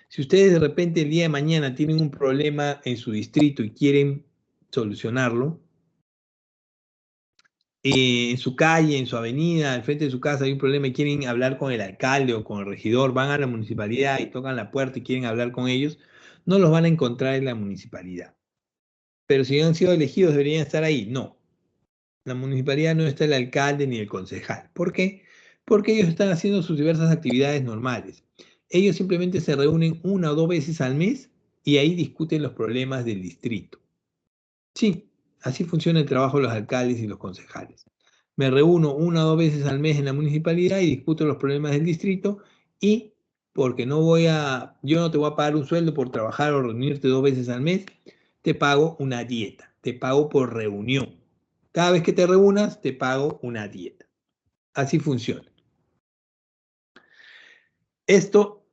[SPEAKER 1] Si ustedes de repente el día de mañana tienen un problema en su distrito y quieren solucionarlo, en su calle, en su avenida, al frente de su casa hay un problema y quieren hablar con el alcalde o con el regidor, van a la municipalidad y tocan la puerta y quieren hablar con ellos, no los van a encontrar en la municipalidad. Pero si han sido elegidos, ¿deberían estar ahí? No. La municipalidad no está el alcalde ni el concejal. ¿Por qué? Porque ellos están haciendo sus diversas actividades normales. Ellos simplemente se reúnen 1 o 2 veces al mes y ahí discuten los problemas del distrito. Sí, así funciona el trabajo de los alcaldes y los concejales. Me reúno 1 o 2 veces al mes en la municipalidad y discuto los problemas del distrito y porque yo no te voy a pagar un sueldo por trabajar o reunirte 2 veces al mes, te pago una dieta, te pago por reunión. Cada vez que te reúnas, te pago una dieta. Así funciona. Esto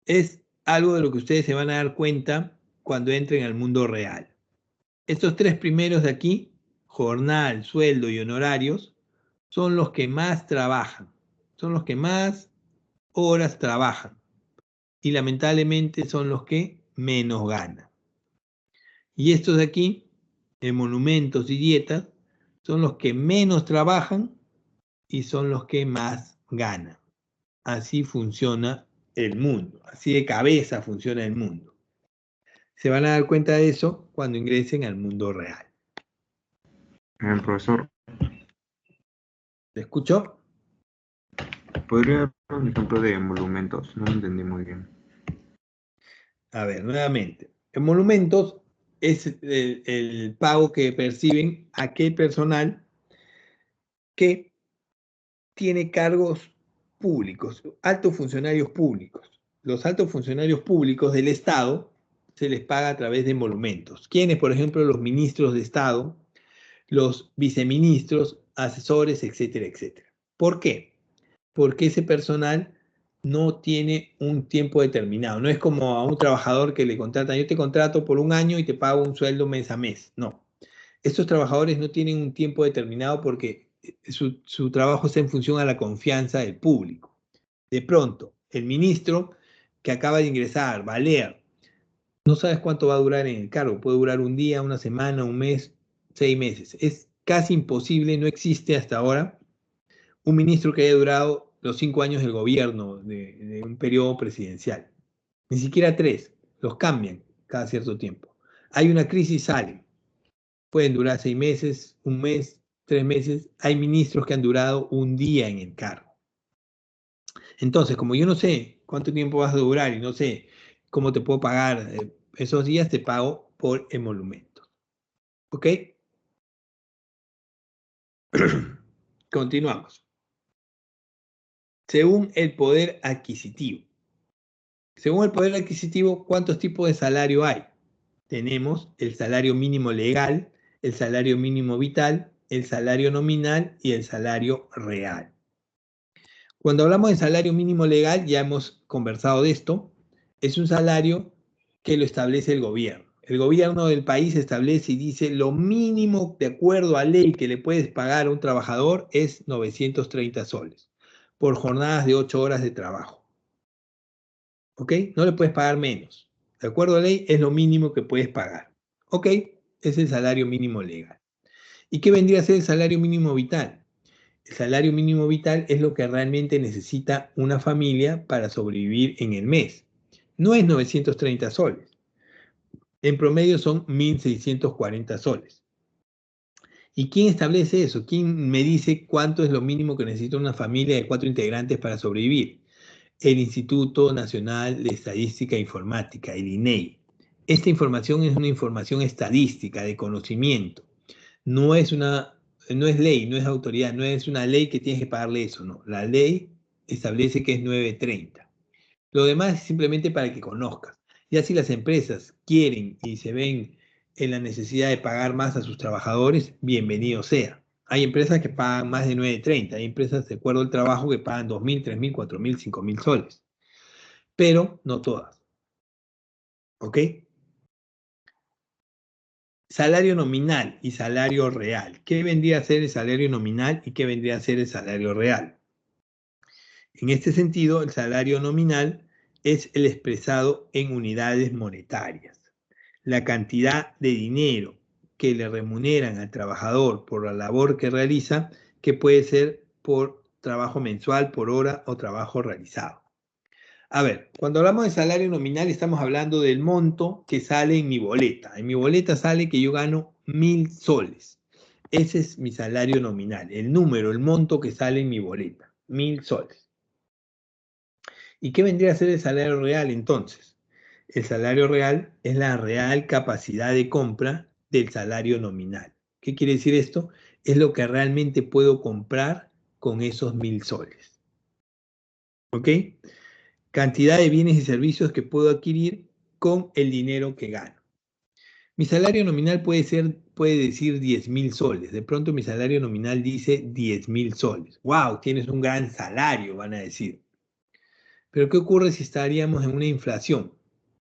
[SPEAKER 1] es algo de lo que ustedes se van a dar cuenta cuando entren al mundo real. Estos 3 primeros de aquí, jornal, sueldo y honorarios, son los que más trabajan, son los que más horas trabajan y lamentablemente son los que menos ganan. Y estos de aquí, emolumentos y dietas, son los que menos trabajan y son los que más ganan. Así funciona el mundo, así de cabeza funciona el mundo. Se van a dar cuenta de eso cuando ingresen al mundo real.
[SPEAKER 5] Profesor,
[SPEAKER 1] ¿Te escucho?
[SPEAKER 5] ¿podría dar un ejemplo de emolumentos? No lo entendí muy bien.
[SPEAKER 1] A ver, nuevamente. Emolumentos es el pago que perciben aquel personal que tiene cargos públicos, altos funcionarios públicos. Los altos funcionarios públicos del Estado se les paga a través de emolumentos. ¿Quiénes? Por ejemplo, los ministros de Estado, los viceministros, asesores, etcétera, etcétera. ¿Por qué? Porque ese personal no tiene un tiempo determinado. No es como a un trabajador que le contratan, yo te contrato por 1 año y te pago un sueldo mes a mes. No. Estos trabajadores no tienen un tiempo determinado porque su trabajo está en función a la confianza del público. De pronto, el ministro que acaba de ingresar, va a leer, no sabes cuánto va a durar en el cargo. Puede durar 1 día, 1 semana, 1 mes, 6 meses. Es casi imposible, no existe hasta ahora un ministro que haya durado los 5 años del gobierno, de un periodo presidencial. Ni siquiera 3, los cambian cada cierto tiempo. Hay una crisis, salen. Pueden durar 6 meses, 1 mes, 3 meses. Hay ministros que han durado 1 día en el cargo. Entonces, como yo no sé cuánto tiempo vas a durar y no sé cómo te puedo pagar esos días, te pago por emolumentos. ¿Ok? Continuamos. Según el poder adquisitivo. Según el poder adquisitivo, ¿cuántos tipos de salario hay? Tenemos el salario mínimo legal, el salario mínimo vital, el salario nominal y el salario real. Cuando hablamos de salario mínimo legal, ya hemos conversado de esto, es un salario que lo establece el gobierno. El gobierno del país establece y dice lo mínimo de acuerdo a ley que le puedes pagar a un trabajador es 930 soles por jornadas de 8 horas de trabajo. ¿Ok? No le puedes pagar menos. De acuerdo a ley es lo mínimo que puedes pagar. ¿Ok? Es el salario mínimo legal. ¿Y qué vendría a ser el salario mínimo vital? El salario mínimo vital es lo que realmente necesita una familia para sobrevivir en el mes. No es 930 soles. En promedio son 1.640 soles. ¿Y quién establece eso? ¿Quién me dice cuánto es lo mínimo que necesita una familia de 4 integrantes para sobrevivir? El Instituto Nacional de Estadística e Informática, el INEI. Esta información es una información estadística, de conocimiento. No es ley, no es autoridad, no es una ley que tienes que pagarle eso, no. La ley establece que es 930. Lo demás es simplemente para que conozcas. Ya si las empresas quieren y se ven en la necesidad de pagar más a sus trabajadores, bienvenido sea. Hay empresas que pagan más de 930, hay empresas de acuerdo al trabajo que pagan 2.000, 3.000, 4.000, 5.000 soles. Pero no todas. ¿Ok? Salario nominal y salario real. ¿Qué vendría a ser el salario nominal y qué vendría a ser el salario real? En este sentido, el salario nominal es el expresado en unidades monetarias. La cantidad de dinero que le remuneran al trabajador por la labor que realiza, que puede ser por trabajo mensual, por hora o trabajo realizado. A ver, cuando hablamos de salario nominal estamos hablando del monto que sale en mi boleta. En mi boleta sale que yo gano 1.000 soles. Ese es mi salario nominal, el número, el monto que sale en mi boleta, 1.000 soles. ¿Y qué vendría a ser el salario real entonces? El salario real es la real capacidad de compra del salario nominal. ¿Qué quiere decir esto? Es lo que realmente puedo comprar con esos 1.000 soles. ¿Ok? Cantidad de bienes y servicios que puedo adquirir con el dinero que gano. Mi salario nominal puede decir 10.000 soles. De pronto mi salario nominal dice 10.000 soles. ¡Wow! Tienes un gran salario, van a decir. Pero ¿qué ocurre si estaríamos en una inflación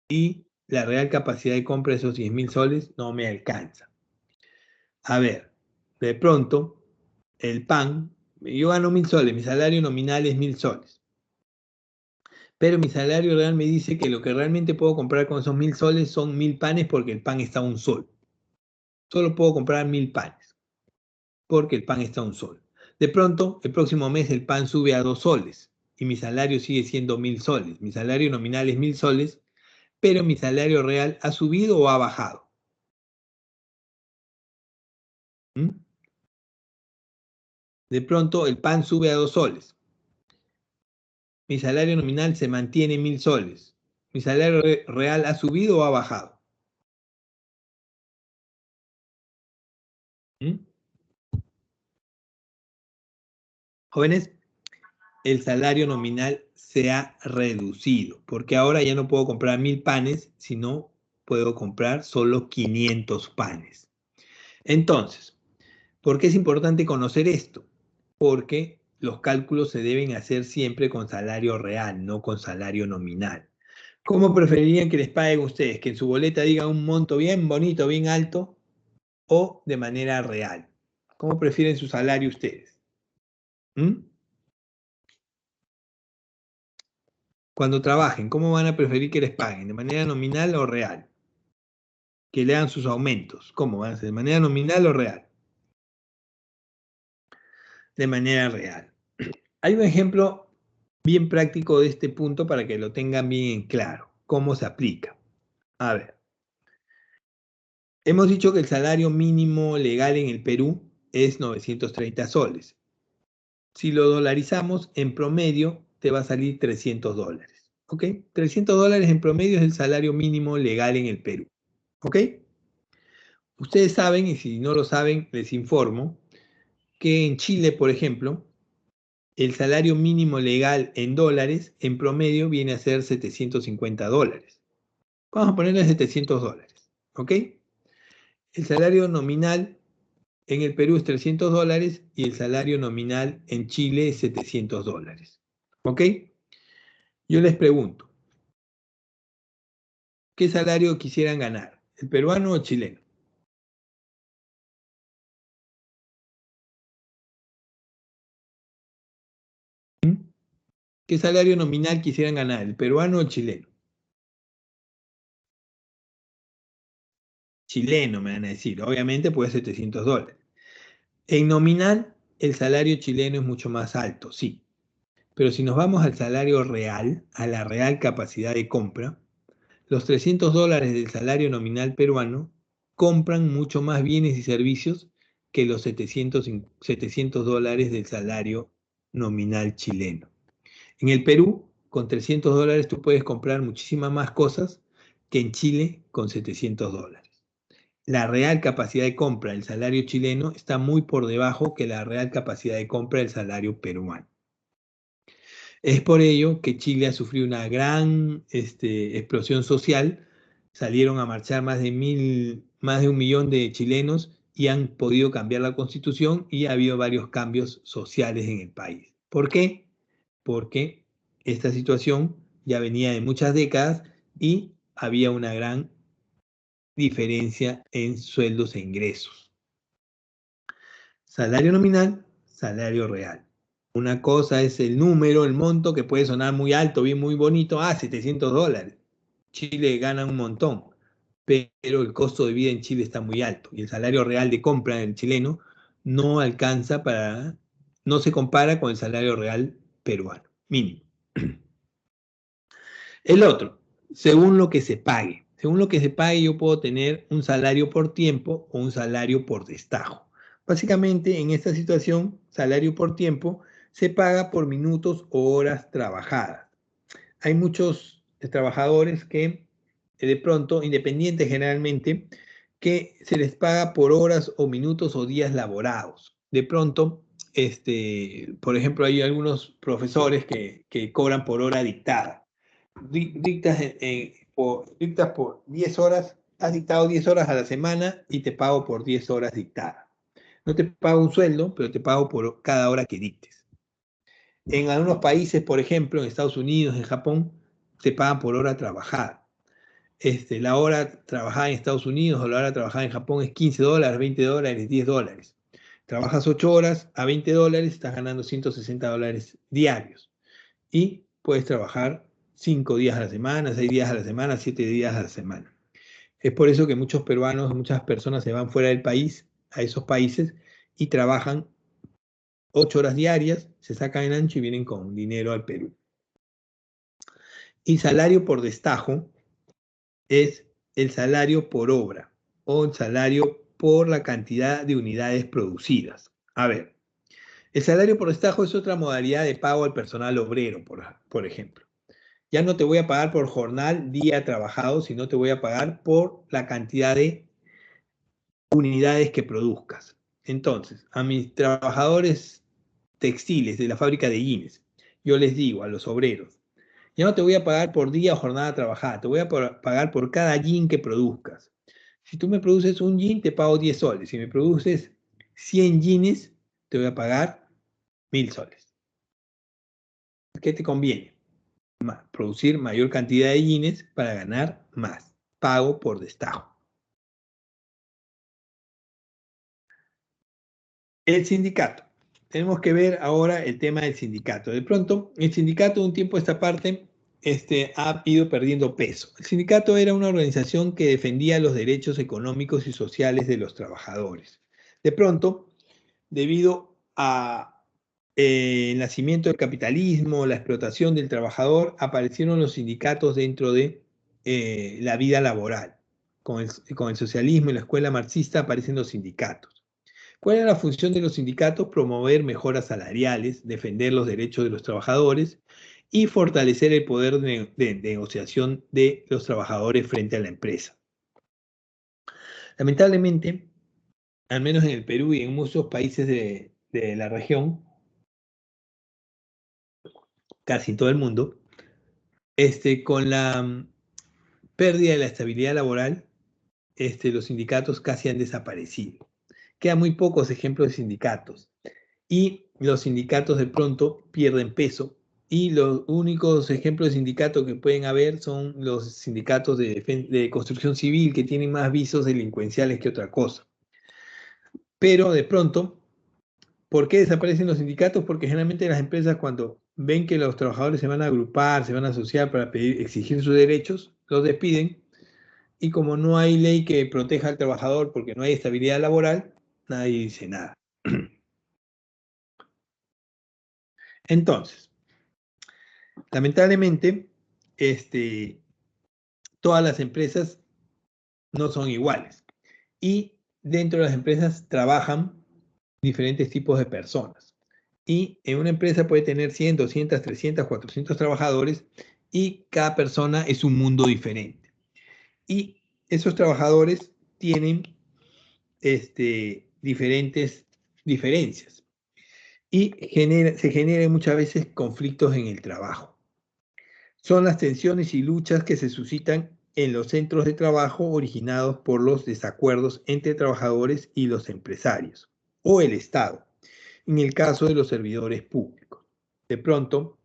[SPEAKER 1] y la real capacidad de compra de esos 10.000 soles no me alcanza? A ver, de pronto el pan, yo gano 1.000 soles, mi salario nominal es 1.000 soles. Pero mi salario real me dice que lo que realmente puedo comprar con esos 1.000 soles son 1.000 panes porque el pan está a un sol. Solo puedo comprar 1.000 panes porque el pan está a un sol. De pronto, el próximo mes el pan sube a 2 soles y mi salario sigue siendo 1.000 soles. Mi salario nominal es 1.000 soles, pero mi salario real ha subido o ha bajado. ¿Mm? De pronto el pan sube a 2 soles. Mi salario nominal se mantiene en 1.000 soles. Mi salario real ha subido o ha bajado. ¿Mm? Jóvenes, el salario nominal se ha reducido, porque ahora ya no puedo comprar 1.000 panes, sino puedo comprar solo 500 panes. Entonces, ¿por qué es importante conocer esto? Porque los cálculos se deben hacer siempre con salario real, no con salario nominal. ¿Cómo preferirían que les paguen ustedes? ¿Que en su boleta diga un monto bien bonito, bien alto, o de manera real? ¿Cómo prefieren su salario ustedes? ¿Mm? Cuando trabajen, ¿cómo van a preferir que les paguen? ¿De manera nominal o real? Que le hagan sus aumentos. ¿Cómo van a ser? ¿De manera nominal o real? De manera real. Hay un ejemplo bien práctico de este punto para que lo tengan bien en claro. ¿Cómo se aplica? A ver. Hemos dicho que el salario mínimo legal en el Perú es 930 soles. Si lo dolarizamos, en promedio te va a salir 300 dólares. ¿Ok? 300 dólares en promedio es el salario mínimo legal en el Perú. ¿Ok? Ustedes saben, y si no lo saben, les informo, que en Chile, por ejemplo, el salario mínimo legal en dólares, en promedio, viene a ser $750. Vamos a ponerle $700, ¿ok? El salario nominal en el Perú es $300 y el salario nominal en Chile es $700, ¿ok? Yo les pregunto, ¿qué salario quisieran ganar? ¿El peruano o el chileno? ¿Mm? ¿Qué salario nominal quisieran ganar? ¿El peruano o el chileno? Chileno, me van a decir. Obviamente puede ser $700. En nominal, el salario chileno es mucho más alto, sí. Pero si nos vamos al salario real, a la real capacidad de compra, los $300 del salario nominal peruano compran mucho más bienes y servicios que los $700 del salario nominal chileno. En el Perú, con $300 tú puedes comprar muchísimas más cosas que en Chile con $700. La real capacidad de compra del salario chileno está muy por debajo que la real capacidad de compra del salario peruano. Es por ello que Chile ha sufrido una gran explosión social. Salieron a marchar más de 1 millón de chilenos y han podido cambiar la constitución y ha habido varios cambios sociales en el país. ¿Por qué? Porque esta situación ya venía de muchas décadas y había una gran diferencia en sueldos e ingresos. Salario nominal, salario real. Una cosa es el número, el monto, que puede sonar muy alto, bien muy bonito. $700. Chile gana un montón, pero el costo de vida en Chile está muy alto y el salario real de compra del chileno no alcanza no se compara con el salario real peruano, mínimo. El otro, según lo que se pague. Según lo que se pague, yo puedo tener un salario por tiempo o un salario por destajo. Básicamente, en esta situación, salario por tiempo se paga por minutos o horas trabajadas. Hay muchos trabajadores que de pronto, independientes generalmente, que se les paga por horas o minutos o días laborados. De pronto, por ejemplo, hay algunos profesores que cobran por hora dictada. Dictas por 10 horas, has dictado 10 horas a la semana y te pago por 10 horas dictadas. No te pago un sueldo, pero te pago por cada hora que dictes. En algunos países, por ejemplo, en Estados Unidos, en Japón, se pagan por hora trabajada. La hora trabajada en Estados Unidos o la hora trabajada en Japón es $15, $20, $10. Trabajas 8 horas a $20, estás ganando $160 diarios. Y puedes trabajar 5 días a la semana, 6 días a la semana, 7 días a la semana. Es por eso que muchos peruanos, muchas personas se van fuera del país, a esos países, y trabajan 8 horas diarias, se sacan el ancho y vienen con dinero al Perú. Y salario por destajo es el salario por obra o el salario por la cantidad de unidades producidas. A ver, el salario por destajo es otra modalidad de pago al personal obrero, por ejemplo. Ya no te voy a pagar por jornal, día trabajado, sino te voy a pagar por la cantidad de unidades que produzcas. Entonces, a mis trabajadores textiles de la fábrica de jeans, yo les digo a los obreros, ya no te voy a pagar por día o jornada trabajada, te voy a pagar por cada jean que produzcas. Si tú me produces un jean, te pago 10 soles. Si me produces 100 jeans, te voy a pagar 1000 soles. ¿Qué te conviene? Producir mayor cantidad de jeans para ganar más. Pago por destajo. El sindicato. Tenemos que ver ahora el tema del sindicato. De pronto, el sindicato de un tiempo a esta parte ha ido perdiendo peso. El sindicato era una organización que defendía los derechos económicos y sociales de los trabajadores. De pronto, debido a el nacimiento del capitalismo, la explotación del trabajador, aparecieron los sindicatos dentro de la vida laboral. Con el socialismo y la escuela marxista aparecen los sindicatos. ¿Cuál era la función de los sindicatos? Promover mejoras salariales, defender los derechos de los trabajadores y fortalecer el poder de negociación de los trabajadores frente a la empresa. Lamentablemente, al menos en el Perú y en muchos países de la región, casi en todo el mundo, con la pérdida de la estabilidad laboral, los sindicatos casi han desaparecido. Quedan muy pocos ejemplos de sindicatos y los sindicatos de pronto pierden peso y los únicos ejemplos de sindicatos que pueden haber son los sindicatos de construcción civil que tienen más visos delincuenciales que otra cosa. Pero de pronto, ¿por qué desaparecen los sindicatos? Porque generalmente las empresas cuando ven que los trabajadores se van a agrupar, se van a asociar para exigir sus derechos, los despiden y como no hay ley que proteja al trabajador porque no hay estabilidad laboral, nadie dice nada. Entonces, lamentablemente, todas las empresas no son iguales y dentro de las empresas trabajan diferentes tipos de personas. Y en una empresa puede tener 100, 200, 300, 400 trabajadores y cada persona es un mundo diferente. Y esos trabajadores tienen diferentes diferencias y se generan muchas veces conflictos en el trabajo. Son las tensiones y luchas que se suscitan en los centros de trabajo originados por los desacuerdos entre trabajadores y los empresarios o el Estado, en el caso de los servidores públicos. De pronto,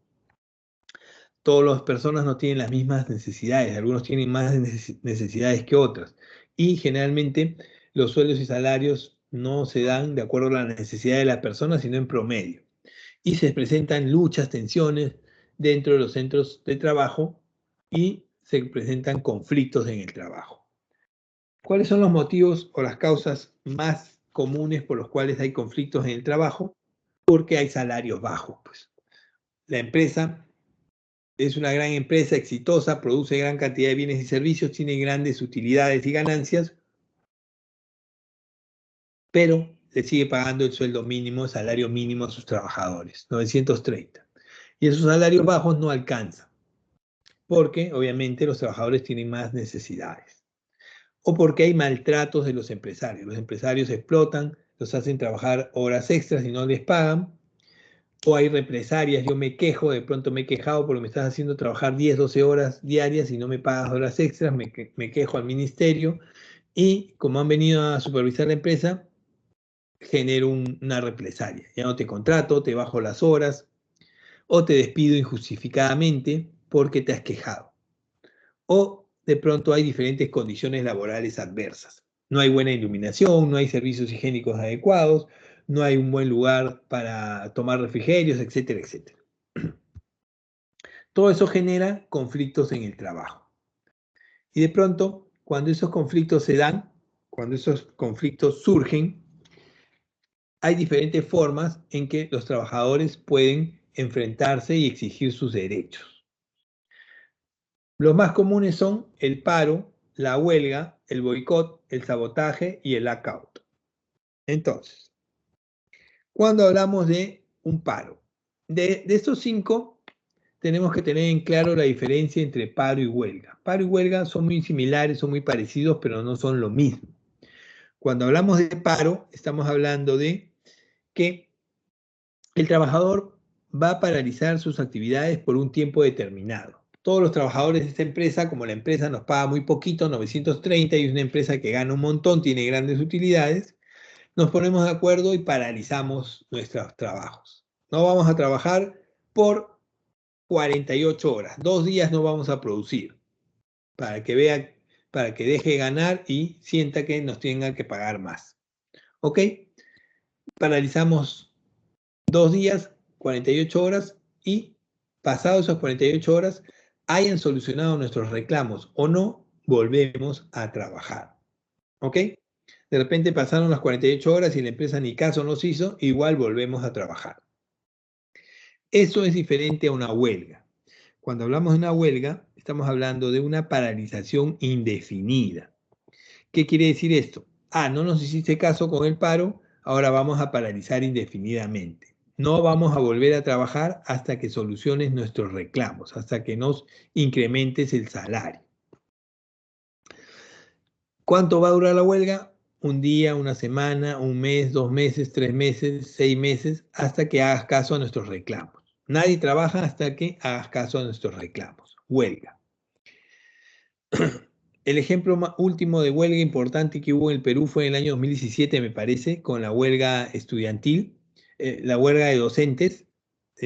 [SPEAKER 1] todas las personas no tienen las mismas necesidades, algunos tienen más necesidades que otras y generalmente los sueldos y salarios no se dan de acuerdo a la necesidad de la persona, sino en promedio. Y se presentan luchas, tensiones dentro de los centros de trabajo y se presentan conflictos en el trabajo. ¿Cuáles son los motivos o las causas más comunes por los cuales hay conflictos en el trabajo? Porque hay salarios bajos. Pues. La empresa es una gran empresa exitosa, produce gran cantidad de bienes y servicios, tiene grandes utilidades y ganancias, pero le sigue pagando el sueldo mínimo, salario mínimo a sus trabajadores, 930. Y esos salarios bajos no alcanzan, porque obviamente los trabajadores tienen más necesidades. O porque hay maltratos de los empresarios. Los empresarios explotan, los hacen trabajar horas extras y no les pagan. O hay represalias, yo me quejo, de pronto me he quejado porque me estás haciendo trabajar 10, 12 horas diarias y no me pagas horas extras, me quejo al ministerio y como han venido a supervisar la empresa, genero una represalia. Ya no te contrato, te bajo las horas o te despido injustificadamente porque te has quejado. O de pronto hay diferentes condiciones laborales adversas. No hay buena iluminación, no hay servicios higiénicos adecuados, no hay un buen lugar para tomar refrigerios, etcétera, etcétera. Todo eso genera conflictos en el trabajo. Y de pronto, cuando esos conflictos se dan, cuando esos conflictos surgen, hay diferentes formas en que los trabajadores pueden enfrentarse y exigir sus derechos. Los más comunes son el paro, la huelga, el boicot, el sabotaje y el lockout. Entonces, cuando hablamos de un paro, de estos 5, tenemos que tener en claro la diferencia entre paro y huelga. Paro y huelga son muy similares, son muy parecidos, pero no son lo mismo. Cuando hablamos de paro, estamos hablando de que el trabajador va a paralizar sus actividades por un tiempo determinado. Todos los trabajadores de esta empresa, como la empresa nos paga muy poquito, 930, y es una empresa que gana un montón, tiene grandes utilidades, nos ponemos de acuerdo y paralizamos nuestros trabajos. No vamos a trabajar por 48 horas. 2 días no vamos a producir para que vea, para que deje de ganar y sienta que nos tengan que pagar más. ¿Ok? Paralizamos 2 días, 48 horas y pasados esas 48 horas hayan solucionado nuestros reclamos o no, volvemos a trabajar. ¿Ok? De repente pasaron las 48 horas y la empresa ni caso nos hizo, igual volvemos a trabajar. Eso es diferente a una huelga. Cuando hablamos de una huelga, estamos hablando de una paralización indefinida. ¿Qué quiere decir esto? No nos hiciste caso con el paro, ahora vamos a paralizar indefinidamente. No vamos a volver a trabajar hasta que soluciones nuestros reclamos, hasta que nos incrementes el salario. ¿Cuánto va a durar la huelga? Un día, una semana, un mes, 2 meses, 3 meses, 6 meses, hasta que hagas caso a nuestros reclamos. Nadie trabaja hasta que hagas caso a nuestros reclamos. Huelga. El ejemplo último de huelga importante que hubo en el Perú fue en el año 2017, me parece, con la huelga estudiantil, la huelga de docentes,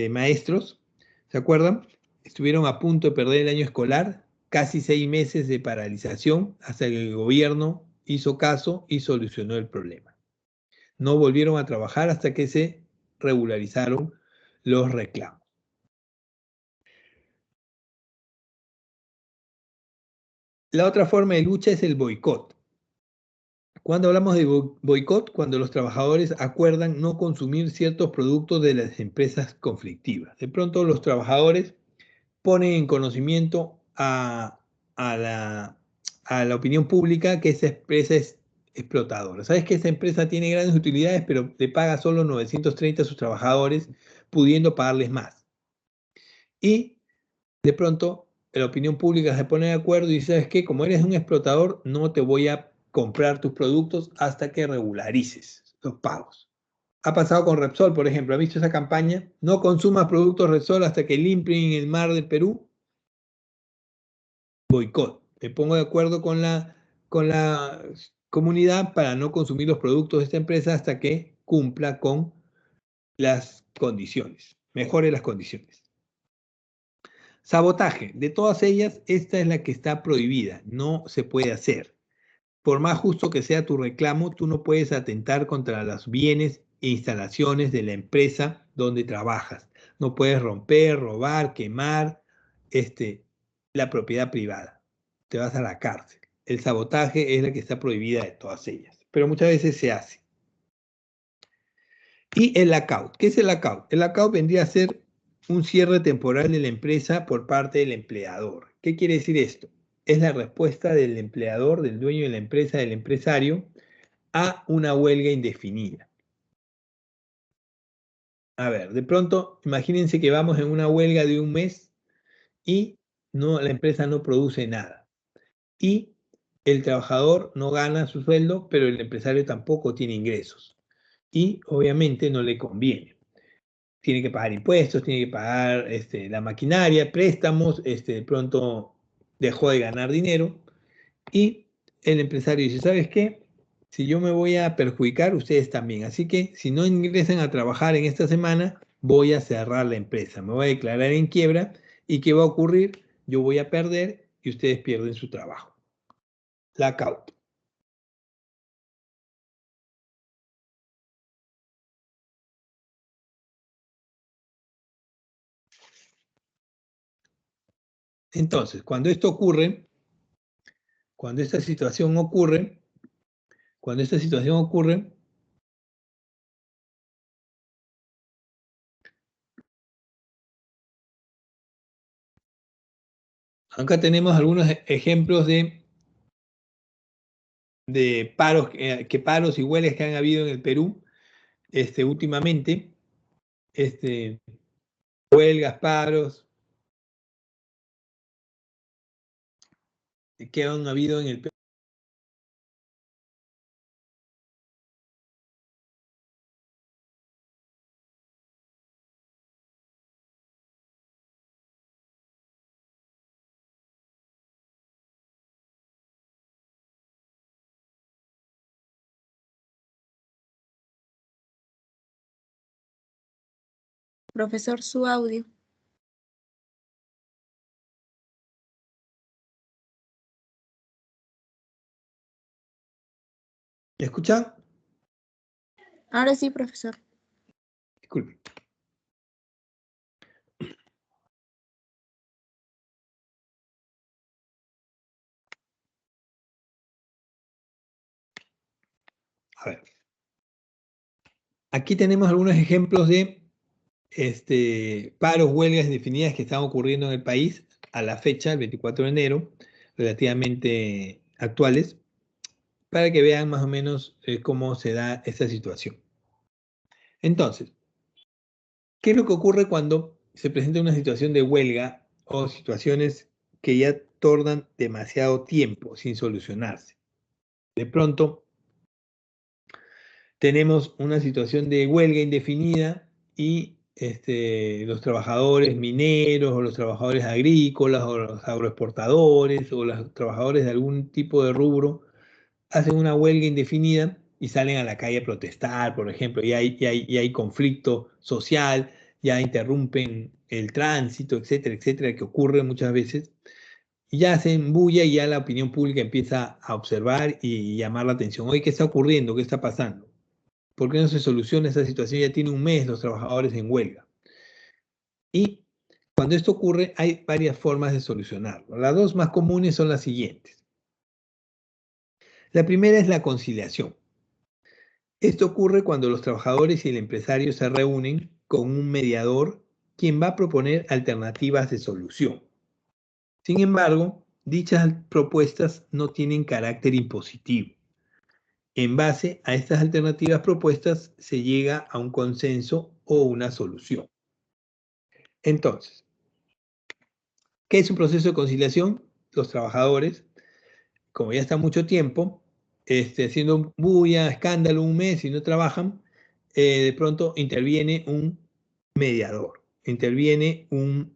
[SPEAKER 1] maestros, ¿se acuerdan? Estuvieron a punto de perder el año escolar, casi 6 meses de paralización, hasta que el gobierno hizo caso y solucionó el problema. No volvieron a trabajar hasta que se regularizaron los reclamos. La otra forma de lucha es el boicot. Cuando hablamos de boicot, cuando los trabajadores acuerdan no consumir ciertos productos de las empresas conflictivas. De pronto los trabajadores ponen en conocimiento a la opinión pública que esa empresa es explotadora. Sabes que esa empresa tiene grandes utilidades, pero le paga solo 930 a sus trabajadores, pudiendo pagarles más. Y de pronto la opinión pública se pone de acuerdo y dice, ¿sabes qué? Como eres un explotador, no te voy a comprar tus productos hasta que regularices los pagos. Ha pasado con Repsol, por ejemplo. ¿Ha visto esa campaña? No consumas productos Repsol hasta que limpien el mar del Perú. Boicot. Me pongo de acuerdo con la comunidad para no consumir los productos de esta empresa hasta que cumpla con las condiciones, mejore las condiciones. Sabotaje. De todas ellas, esta es la que está prohibida. No se puede hacer. Por más justo que sea tu reclamo, tú no puedes atentar contra los bienes e instalaciones de la empresa donde trabajas. No puedes romper, robar, quemar la propiedad privada. Te vas a la cárcel. El sabotaje es la que está prohibida de todas ellas, pero muchas veces se hace. Y el lockout. ¿Qué es el lockout? El lockout vendría a ser un cierre temporal de la empresa por parte del empleador. ¿Qué quiere decir esto? Es la respuesta del empleador, del dueño de la empresa, del empresario, a una huelga indefinida. A ver, de pronto, imagínense que vamos en una huelga de un mes y la empresa no produce nada. Y el trabajador no gana su sueldo, pero el empresario tampoco tiene ingresos. Y obviamente no le conviene. Tiene que pagar impuestos, tiene que pagar la maquinaria, préstamos, de pronto dejó de ganar dinero y el empresario dice, ¿sabes qué? Si yo me voy a perjudicar, ustedes también. Así que si no ingresan a trabajar en esta semana, voy a cerrar la empresa, me voy a declarar en quiebra y ¿qué va a ocurrir? Yo voy a perder y ustedes pierden su trabajo. Lockout. Entonces, cuando esto ocurre, cuando esta situación ocurre, acá tenemos algunos ejemplos de paros, paros y huelgas que han habido en el Perú últimamente. Huelgas, paros, que han habido en el Perú.
[SPEAKER 4] Profesor, su audio.
[SPEAKER 1] ¿Me escuchan?
[SPEAKER 4] Ahora sí, profesor.
[SPEAKER 1] Disculpe. A ver. Aquí tenemos algunos ejemplos de paros, huelgas indefinidas que están ocurriendo en el país a la fecha, el 24 de enero, relativamente actuales, para que vean más o menos cómo se da esta situación. Entonces, ¿qué es lo que ocurre cuando se presenta una situación de huelga o situaciones que ya tornan demasiado tiempo sin solucionarse? De pronto, tenemos una situación de huelga indefinida y los trabajadores mineros, o los trabajadores agrícolas, o los agroexportadores, o los trabajadores de algún tipo de rubro, hacen una huelga indefinida y salen a la calle a protestar, por ejemplo, y hay conflicto social, ya interrumpen el tránsito, etcétera, etcétera, que ocurre muchas veces, y ya hacen bulla y ya la opinión pública empieza a observar y llamar la atención. Oye, ¿qué está ocurriendo? ¿Qué está pasando? ¿Por qué no se soluciona esa situación? Ya tiene un mes los trabajadores en huelga. Y cuando esto ocurre, hay varias formas de solucionarlo. Las dos más comunes son las siguientes. La primera es la conciliación. Esto ocurre cuando los trabajadores y el empresario se reúnen con un mediador, quien va a proponer alternativas de solución. Sin embargo, dichas propuestas no tienen carácter impositivo. En base a estas alternativas propuestas se llega a un consenso o una solución. Entonces, ¿qué es un proceso de conciliación? Los trabajadores, como ya está mucho tiempo, haciendo bulla, escándalo un mes y no trabajan, de pronto interviene un mediador. Interviene un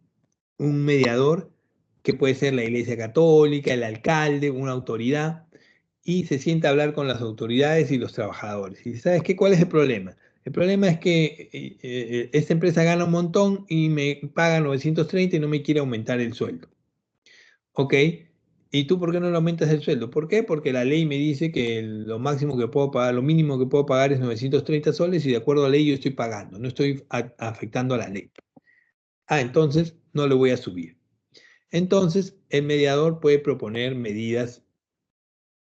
[SPEAKER 1] mediador que puede ser la Iglesia Católica, el alcalde, una autoridad, y se sienta a hablar con las autoridades y los trabajadores. ¿Y sabes qué? ¿Cuál es el problema? El problema es que esta empresa gana un montón y me paga 930 y no me quiere aumentar el sueldo. ¿Ok? ¿Y tú por qué no le aumentas el sueldo? ¿Por qué? Porque la ley me dice que lo máximo que puedo pagar, lo mínimo que puedo pagar es 930 soles y de acuerdo a la ley yo estoy pagando, no estoy afectando a la ley. Entonces no le voy a subir. Entonces el mediador puede proponer medidas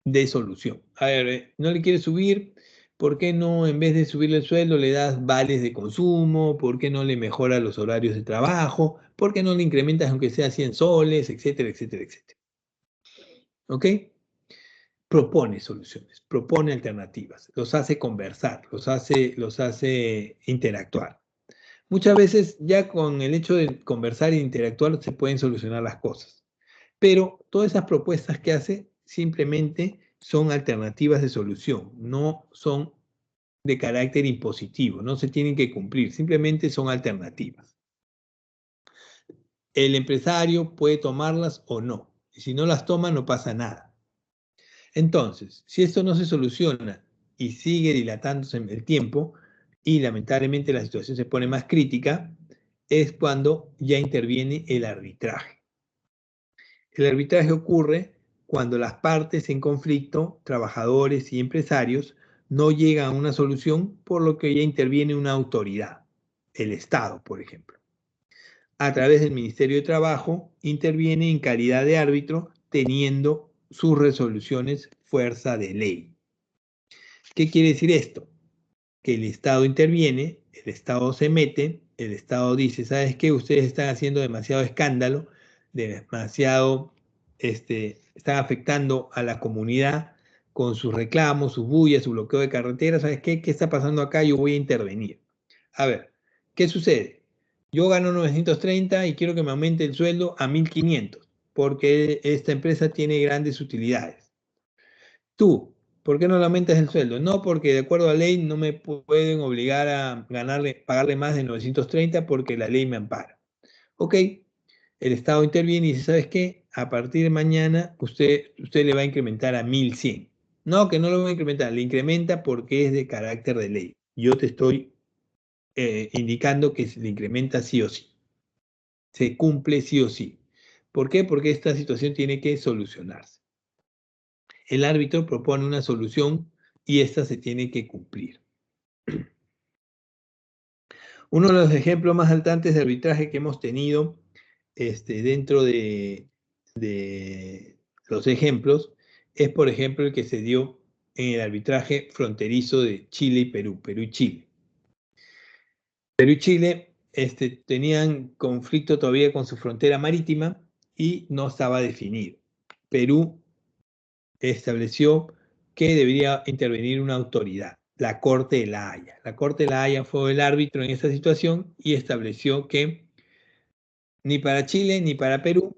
[SPEAKER 1] de solución. A ver, no le quiere subir, ¿por qué no en vez de subirle el sueldo le das vales de consumo? ¿Por qué no le mejoras los horarios de trabajo? ¿Por qué no le incrementas aunque sea 100 soles, etcétera, etcétera, etcétera? ¿Ok? Propone soluciones, propone alternativas, los hace conversar, los hace interactuar. Muchas veces ya con el hecho de conversar e interactuar se pueden solucionar las cosas, pero todas esas propuestas que hace simplemente son alternativas de solución, no son de carácter impositivo, no se tienen que cumplir, simplemente son alternativas. El empresario puede tomarlas o no, y si no las toma no pasa nada. Entonces, si esto no se soluciona y sigue dilatándose en el tiempo y lamentablemente la situación se pone más crítica, es cuando ya interviene el arbitraje. El arbitraje ocurre cuando las partes en conflicto, trabajadores y empresarios, no llegan a una solución, por lo que ya interviene una autoridad, el Estado, por ejemplo. A través del Ministerio de Trabajo, interviene en calidad de árbitro, teniendo sus resoluciones fuerza de ley. ¿Qué quiere decir esto? Que el Estado interviene, el Estado se mete, el Estado dice, ¿sabes qué? Ustedes están haciendo demasiado escándalo, están afectando a la comunidad con sus reclamos, sus bullas, su bloqueo de carreteras. ¿Sabes qué? ¿Qué está pasando acá? Yo voy a intervenir. A ver, ¿qué sucede? Yo gano 930 y quiero que me aumente el sueldo a 1500 porque esta empresa tiene grandes utilidades. Tú, ¿por qué no le aumentas el sueldo? No, porque de acuerdo a la ley no me pueden obligar a pagarle más de 930 porque la ley me ampara. Ok, el Estado interviene y dice, ¿sabes qué? A partir de mañana usted le va a incrementar a 1100. No, que no lo voy a incrementar, le incrementa porque es de carácter de ley. Yo te estoy indicando que se le incrementa sí o sí. Se cumple sí o sí. ¿Por qué? Porque esta situación tiene que solucionarse. El árbitro propone una solución y esta se tiene que cumplir. Uno de los ejemplos más saltantes de arbitraje que hemos tenido dentro de los ejemplos es, por ejemplo, el que se dio en el arbitraje fronterizo de Chile y Perú, Perú y Chile. Perú y Chile tenían conflicto todavía con su frontera marítima y no estaba definido. Perú estableció que debería intervenir una autoridad, la Corte de la Haya. La Corte de la Haya fue el árbitro en esta situación y estableció que ni para Chile ni para Perú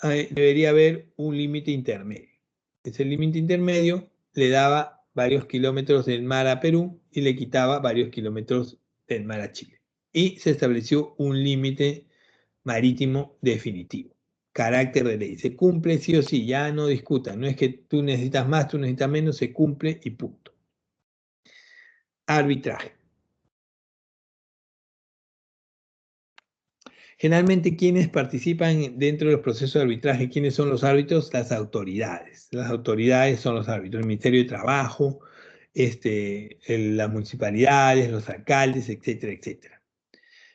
[SPEAKER 1] debería haber un límite intermedio. Ese límite intermedio le daba varios kilómetros del mar a Perú y le quitaba varios kilómetros del mar a Chile. y se estableció un límite marítimo definitivo. Carácter de ley. Se cumple sí o sí, ya no discutan. No es que tú necesitas más, tú necesitas menos, se cumple y punto. Arbitraje. Generalmente, ¿quiénes participan dentro de los procesos de arbitraje? ¿Quiénes son los árbitros? Las autoridades. Las autoridades son los árbitros. El Ministerio de Trabajo, las municipalidades, los alcaldes, etcétera, etcétera.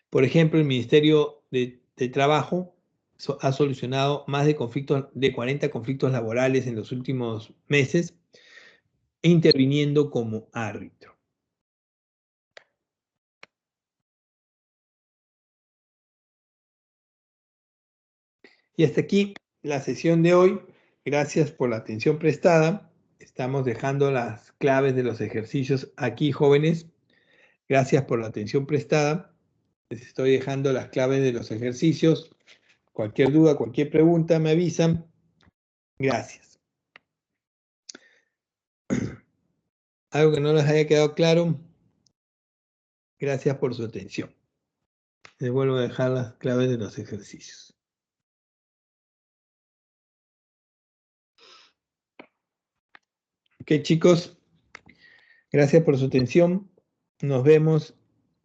[SPEAKER 1] Por ejemplo, el Ministerio de Trabajo ha solucionado más de 40 conflictos laborales en los últimos meses, interviniendo como árbitro. Y hasta aquí la sesión de hoy. Gracias por la atención prestada. Estamos dejando las claves de los ejercicios aquí, jóvenes. Gracias por la atención prestada. Les estoy dejando las claves de los ejercicios. Cualquier duda, cualquier pregunta, me avisan. Gracias. ¿Algo que no les haya quedado claro? Gracias por su atención. Les vuelvo a dejar las claves de los ejercicios. Ok, chicos. Gracias por su atención. Nos vemos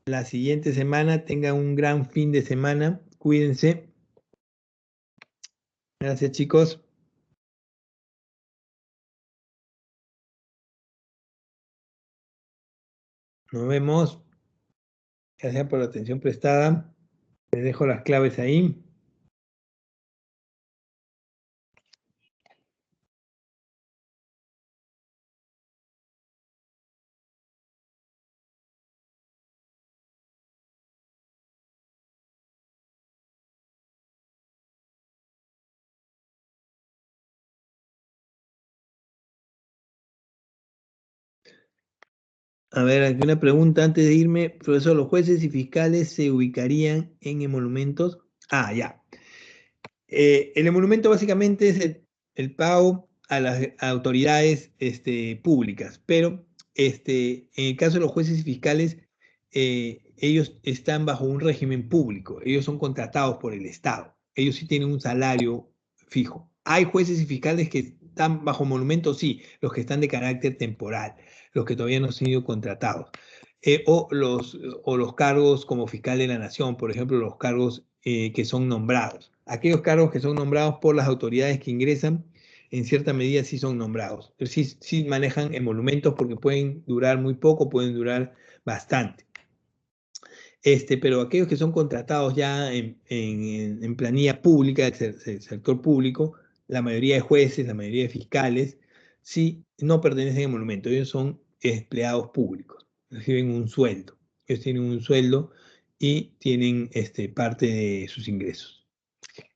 [SPEAKER 1] la siguiente semana. Tengan un gran fin de semana. Cuídense. Gracias, chicos. Nos vemos. Gracias por la atención prestada. Les dejo las claves ahí. A ver, aquí una pregunta antes de irme. Profesor, ¿los jueces y fiscales se ubicarían en emolumentos? Ah, ya. El emolumento básicamente es el pago a las autoridades públicas, pero en el caso de los jueces y fiscales, ellos están bajo un régimen público, ellos son contratados por el Estado, ellos sí tienen un salario fijo. Hay jueces y fiscales que están bajo emolumento, sí, los que están de carácter temporal, los que todavía no han sido contratados. O los cargos como fiscal de la nación, por ejemplo, los cargos que son nombrados. Aquellos cargos que son nombrados por las autoridades que ingresan, en cierta medida sí son nombrados. Sí manejan emolumentos porque pueden durar muy poco, pueden durar bastante. Pero aquellos que son contratados ya en planilla pública, del sector público, la mayoría de jueces, la mayoría de fiscales, sí no pertenecen a emolumento. Ellos son empleados públicos, reciben un sueldo. Ellos tienen un sueldo y tienen parte de sus ingresos.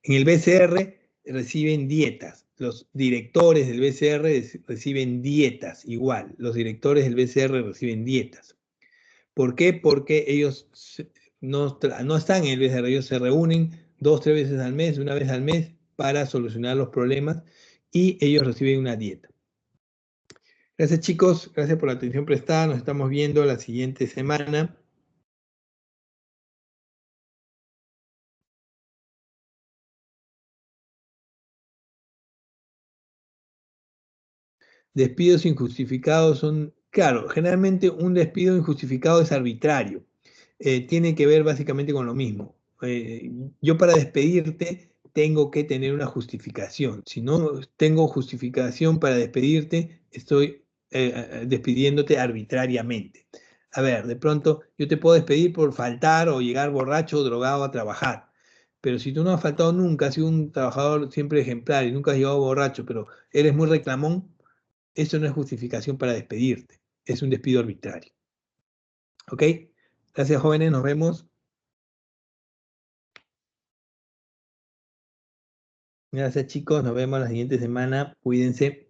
[SPEAKER 1] En el BCR reciben dietas. Los directores del BCR reciben dietas igual. Los directores del BCR reciben dietas. ¿Por qué? Porque ellos no están en el BCR, ellos se reúnen 2 o 3 veces al mes, una vez al mes, para solucionar los problemas y ellos reciben una dieta. Gracias, chicos, gracias por la atención prestada. Nos estamos viendo la siguiente semana. Despidos injustificados son, claro, generalmente un despido injustificado es arbitrario. Tiene que ver básicamente con lo mismo. Yo para despedirte tengo que tener una justificación. Si no tengo justificación para despedirte, estoy despidiéndote arbitrariamente. A ver, de pronto yo te puedo despedir por faltar o llegar borracho o drogado a trabajar. Pero si tú no has faltado nunca, has sido un trabajador siempre ejemplar y nunca has llegado borracho, pero eres muy reclamón, eso no es justificación para despedirte. Es un despido arbitrario. ¿Ok? Gracias, jóvenes. Nos vemos. Gracias, chicos. Nos vemos la siguiente semana. Cuídense.